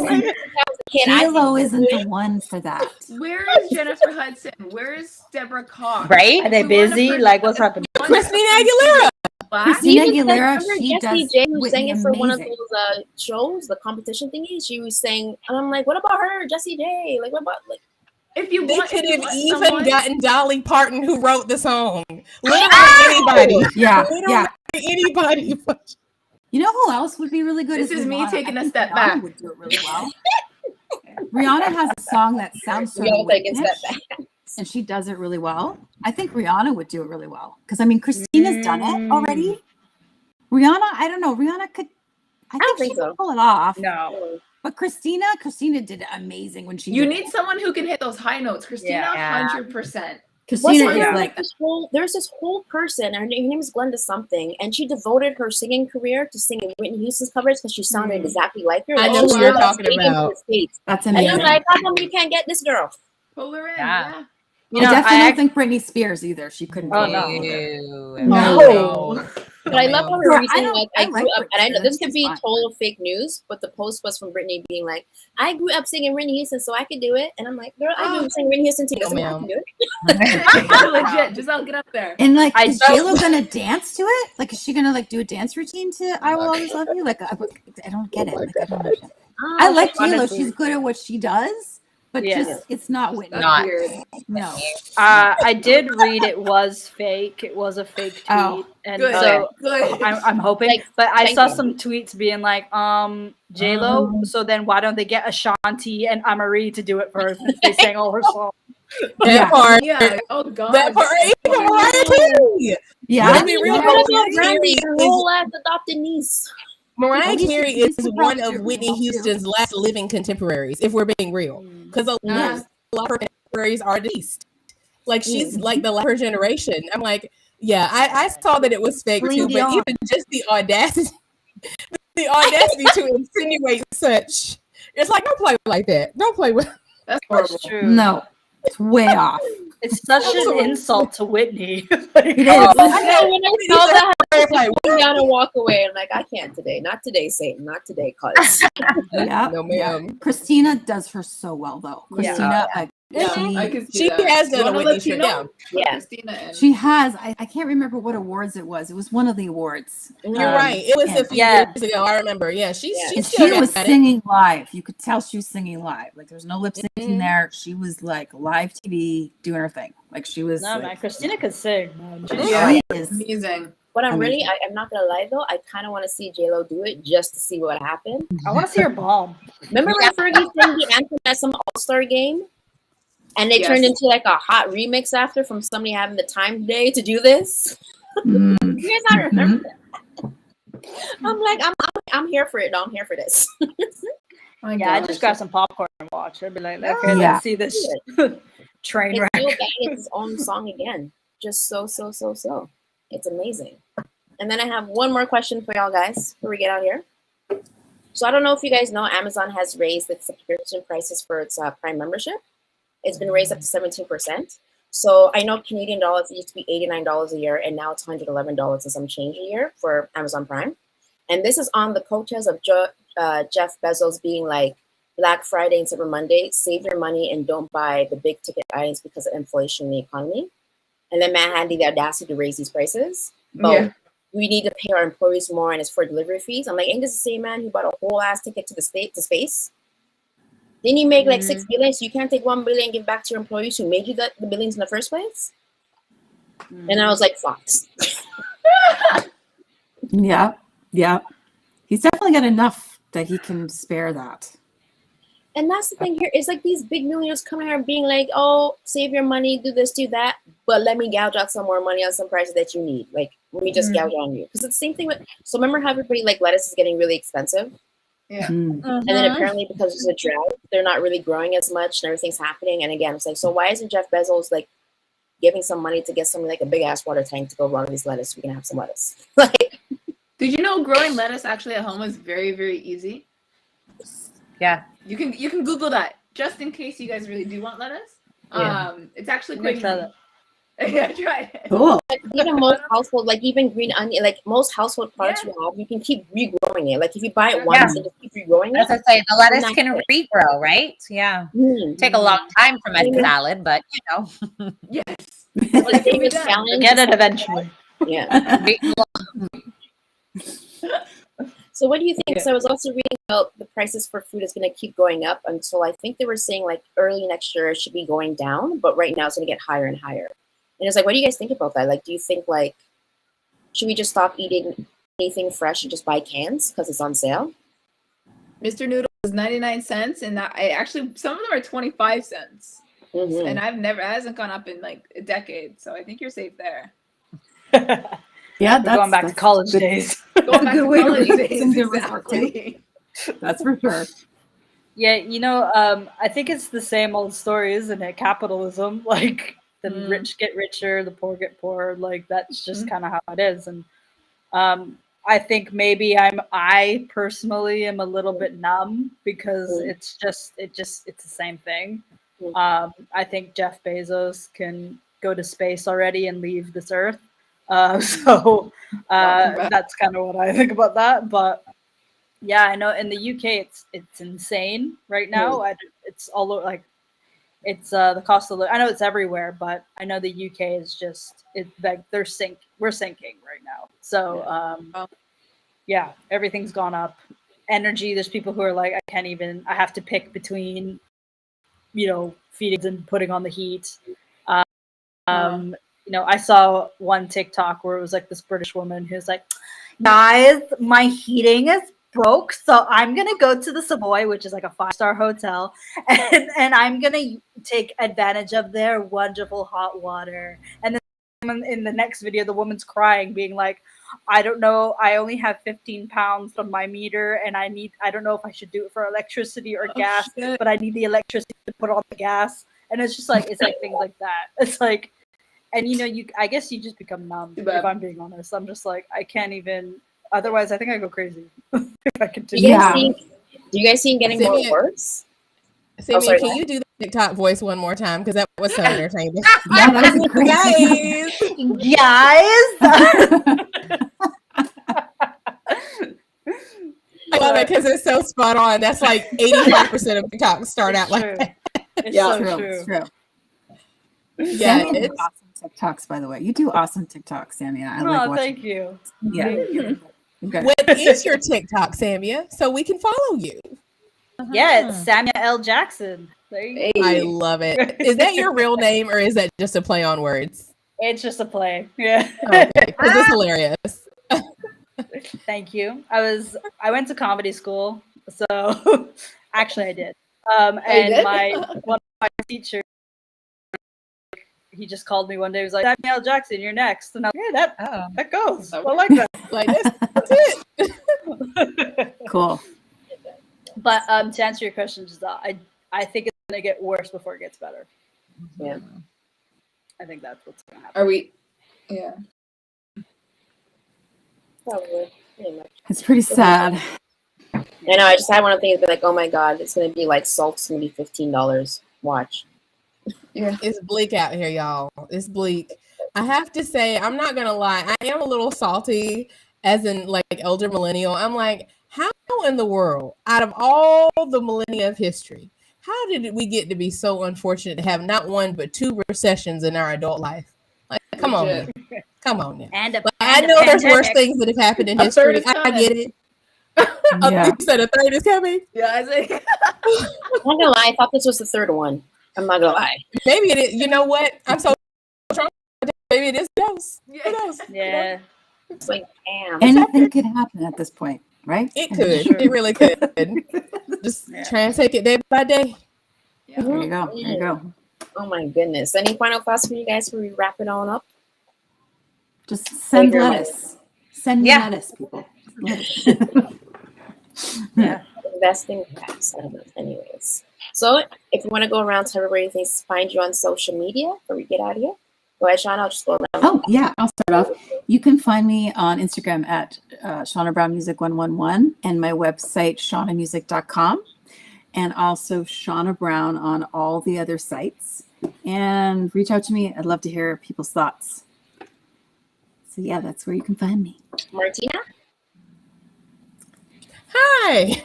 J-Lo isn't the one for that. Where is Jennifer Hudson? Where is Deborah Cox? Right? Are they busy? Like, what's happening? Christina Aguilera. Christina Aguilera, she does. J was sang it for one of those shows, the competition thingy. She was saying, and I'm like, what about her, Jessie J? Like, what about like? If you They want, could have even someone... gotten Dolly Parton, who wrote the song. Literally anybody. Anybody. You know who else would be really good? This is Rihanna. me taking a step back. Would do it really well. Rihanna has a song that sounds sort of and she does it really well. I think Rihanna would do it really well because I mean Christina's done it already. Rihanna, I don't know. Rihanna could. I think she could pull it off. No, But Christina did amazing when she. You did need it. someone who can hit those high notes. Christina, Yeah. 100%. Christina Wasn't is there like there's this whole person, her name is Glenda something, and she devoted her singing career to singing Whitney Houston's covers because she sounded exactly like her. I Like, know she who you're sounded talking singing to about. his face. that's And amazing. I'm like, how come you can't get this girl? Pull her in. Yeah. Yeah. You I know, definitely I don't think Britney Spears either. She couldn't. Oh, do no. it either. Ew. No. But I love how her Sure, I reason don't- was, I I like grew up, Britney and I know Spears. this could She's be fine. total fake news, but the post was from Britney being like, I grew up singing Whitney Houston, so I could do it. And I'm like, girl, I grew up singing Whitney Houston too. No, So I can ma'am. do it. Legit. Giselle, get up there. And like, I is don't- JLo gonna dance to it? Like, is she gonna like do a dance routine to "I Will Always Love You"? Like, I don't get it. Like, I don't understand. I like JLo. honestly- She's good at what she does, but Yeah. just it's not Whitney. Not. Weird. No. I did read it was fake. It was a fake tweet, Oh, and Good. so Good. I'm hoping. Like, but I thank saw you. some tweets being like, J-Lo. So then why don't they get Ashanti and Amarie to do it for her since they sang all her songs? That Yeah. part. Yeah. Oh, God. That part. Even Mariah Carey. Yeah. Let's be real. What Mariah about Carey Brandy, her is- whole ass adopted niece? Mariah Well, you Carey should- is you should one probably of Whitney do it. Houston's last living contemporaries, if we're being real. Because a lot of her contemporaries are deceased. Like, she's like the latter generation. I'm like, yeah, I saw that it was fake too, Celine but Dion. even just the audacity to insinuate such. It's like, don't play like that. Don't play with. That's horrible. That's true. No, it's way off. It's such an insult to Whitney. It is. I know when I saw that, I was Like, like, sit down and walk away. I'm like, I can't today. Not today, Satan. Not today, cuz. Yeah. No, ma'am. Christina does her so well, though. Yeah. Christina, like, Yeah, she, I can see She that. has You done a want Whitney straight Latino? down. Yeah. Christina and she has. I can't remember what awards it was. It was one of the awards. You're right. It was a few Yeah. years ago. I remember. Yeah, Yeah. she's And still she was at it. singing live. You could tell she was singing live. Like, there's no lip syncing Mhm. there. She was like live TV doing her thing. Like, she was. No, man, like, Christina could sing. Man. Yeah. She is. amazing. But I'm Amazing. I'm not gonna lie though, I kind of want to see J-Lo do it just to see what happened. I want to see her bomb. Remember when Fergie sang the anthem at some All-Star game? And they turned Yes. into like a hot remix after from somebody having the time today to do this? Mm. You guys not remember that? I'm like, I'm here for it. No, I'm here for this. My Yeah, I gosh. just grab some popcorn and watch. I'd be like, okay, Yeah. let's see this train It's wreck. Neil Bang, it's his own song again. Just so. It's amazing. And then I have one more question for y'all guys before we get out here. So I don't know if you guys know, Amazon has raised its subscription prices for its Prime membership. It's been raised up to 17%. So I know Canadian dollars used to be $89 a year, and now it's $111 and some change a year for Amazon Prime. And this is on the coattails of Jeff Bezos being like, Black Friday and Cyber Monday, save your money and don't buy the big ticket items because of inflation in the economy. And then Matt had the audacity to raise these prices. But Yeah. we need to pay our employees more and it's for delivery fees. I'm like, ain't this the same man who bought a whole ass ticket to space? Didn't you make like 6 billion? So you can't take 1 billion and give back to your employees who made you the billions in the first place? And I was like, Fox. Yeah. Yeah. He's definitely got enough that he can spare that. And that's the thing here. It's like these big millionaires coming here and being like, oh, save your money, do this, do that. But let me gouge out some more money on some prices that you need. Like, let me just gouge on you. Because it's the same thing with, so remember how everybody, like, lettuce is getting really expensive? Yeah. Mm. And then apparently because there's a drought, they're not really growing as much and everything's happening. And again, it's like, so why isn't Jeff Bezos, like, giving some money to get something like a big-ass water tank to go water these lettuce so we can have some lettuce? Like, Did you know growing lettuce actually at home is very, very easy? Yeah. You can Google that just in case you guys really do want lettuce. Yeah. It's actually quite Make easy. Yeah, try it. Cool. even most household, like even green onion, like most household products Yeah. you have, you can keep regrowing it. Like if you buy it once and just keep regrowing As it. I say, the lettuce Not can good. regrow, right? Yeah. Mm. Take a long time from a Mhm. salad, but you know. Yes. Like Can be David's done. challenge. Get it eventually. Yeah. So what do you think? Yeah. So I was also reading about the prices for food is going to keep going up until I think they were saying like early next year it should be going down, but right now it's going to get higher and higher. And it's like, what do you guys think about that? Like, do you think like, should we just stop eating anything fresh and just buy cans because it's on sale? Mr. Noodle is 99 cents, and I actually some of them are 25 cents. Mhm. And it hasn't gone up in like a decade, so I think you're safe there. Yeah, We're going back to college good- days. Going back good to way to college raise days, some good result, too. exactly. That's for sure. Yeah, I think it's the same old story, isn't it? Capitalism, like the rich get richer, the poor get poorer. Like that's just kind of how it is. And I think maybe I personally am a little bit numb because it's the same thing. I think Jeff Bezos can go to space already and leave this earth. So that's kind of what I think about that. But yeah, I know in the UK it's insane right now. It's all like it's the cost of I know it's everywhere, but I know the UK is just like we're sinking right now. So yeah, everything's gone up. Energy, there's people who are like, I have to pick between, feeding and putting on the heat. I saw one TikTok where it was like this British woman who's like, guys, my heating is broke, so I'm gonna go to the Savoy, which is like a 5-star hotel, and I'm gonna take advantage of their wonderful hot water. And then in the next video, the woman's crying, being like, I don't know, I only have 15 pounds on my meter, and I don't know if I should do it for electricity or gas, but I need the electricity to put on the gas. And it's just like things like that. It's like, and I guess you just become numb. If I'm being honest, I'm just like, I can't even. Otherwise, I think I go crazy if I continue. Do you guys see getting more worse? Sammy, can you do the TikTok voice one more time? Because that was so entertaining. Yeah, that was crazy. I love it because it's so spot on. That's like 85% of TikToks start out like that. It's so true. It's true. Yeah, Sammy, it's awesome TikToks, by the way. You do awesome TikToks, Samia. I like watching. Thank you. Yeah. Thank you. Okay. What is your TikTok, Samia? So we can follow you. Yeah, it's Samia L. Jackson. There you go. I love it. Is that your real name or is that just a play on words? It's just a play. Yeah. Okay, because it's hilarious. Thank you. I went to comedy school, so actually I did. And one of my teachers, he just called me one day. He was like, Samuel Jackson, you're next. And I was like, yeah, that goes. I like that. Like that's it. Cool. But to answer your question, Giselle, I think it's gonna get worse before it gets better. Yeah. I think that's what's gonna happen. Are we? Yeah. Probably. Pretty much. It's pretty sad. I know. I just had one of the things be like, oh my god, it's gonna be like salt's gonna be $15. Watch. Yeah. It's bleak out here, y'all. It's bleak. I have to say, I'm not gonna lie. I am a little salty, as in like elder millennial. I'm like, how in the world, out of all the millennia of history, how did we get to be so unfortunate to have not one but 2 recessions in our adult life? Like, come on, man. Come on now. And I know there's worse things that have happened in history. I get it. Yeah. You said a third is coming? Yeah, I think. I'm not gonna lie, I thought this was the third one. I'm not gonna lie. Maybe it is. You know what? I'm so drunk. Maybe it is. Who knows? Who knows? Yeah. It's like, damn. Anything could happen at this point, right? It could. It really could. Just try and take it day by day. Yeah. There you go. There you go. Oh my goodness. Any final thoughts for you guys before we wrap it on up? Just send lettuce. Send me lettuce, people. Lettuce. Yeah. Investing perhaps. I don't know. Anyways. So if you want to go around to everybody thinks find you on social media before we get out of here. Go ahead, Shauna. I'll just go around. Oh, yeah. I'll start off. You can find me on Instagram at Shauna Brown Music 111 and my website, shaunamusic.com. And also Shauna Brown on all the other sites. And reach out to me. I'd love to hear people's thoughts. So yeah, that's where you can find me. Martina? Hi.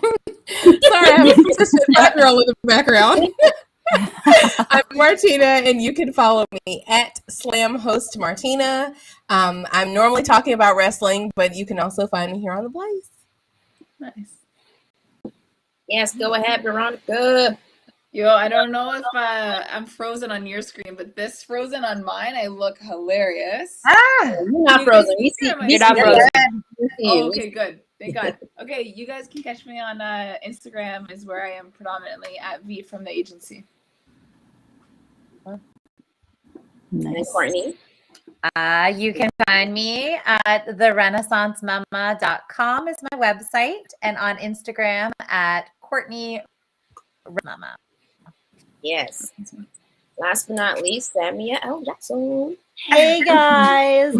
Sorry, I have a persistent girl in the background. I'm Martina, and you can follow me at Slam Host Martina. I'm normally talking about wrestling, but you can also find me here on the Blaze. Nice. Yes, go ahead, Veronica. Yo, I don't know if I'm frozen on your screen, but this frozen on mine, I look hilarious. You're not frozen. You're not frozen. Oh, okay, good. Thank God. Okay, you guys can catch me on Instagram is where I am predominantly at V from the agency. And Courtney? You can find me at therenaissancemama.com is my website, and on Instagram at Courtney Mama. Yes. Last but not least, Samia L. Jackson. Hey guys,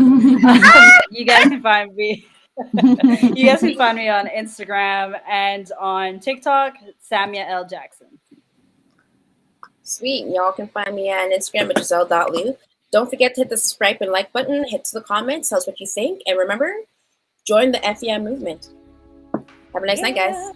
you guys can find me. You guys can find me on Instagram and on TikTok, Samia L. Jackson. Sweet. Y'all can find me on Instagram at Giselle.Liu. Don't forget to hit the subscribe and like button, hit to the comments, tell us what you think, and remember, join the FEM movement. Have a nice night, guys.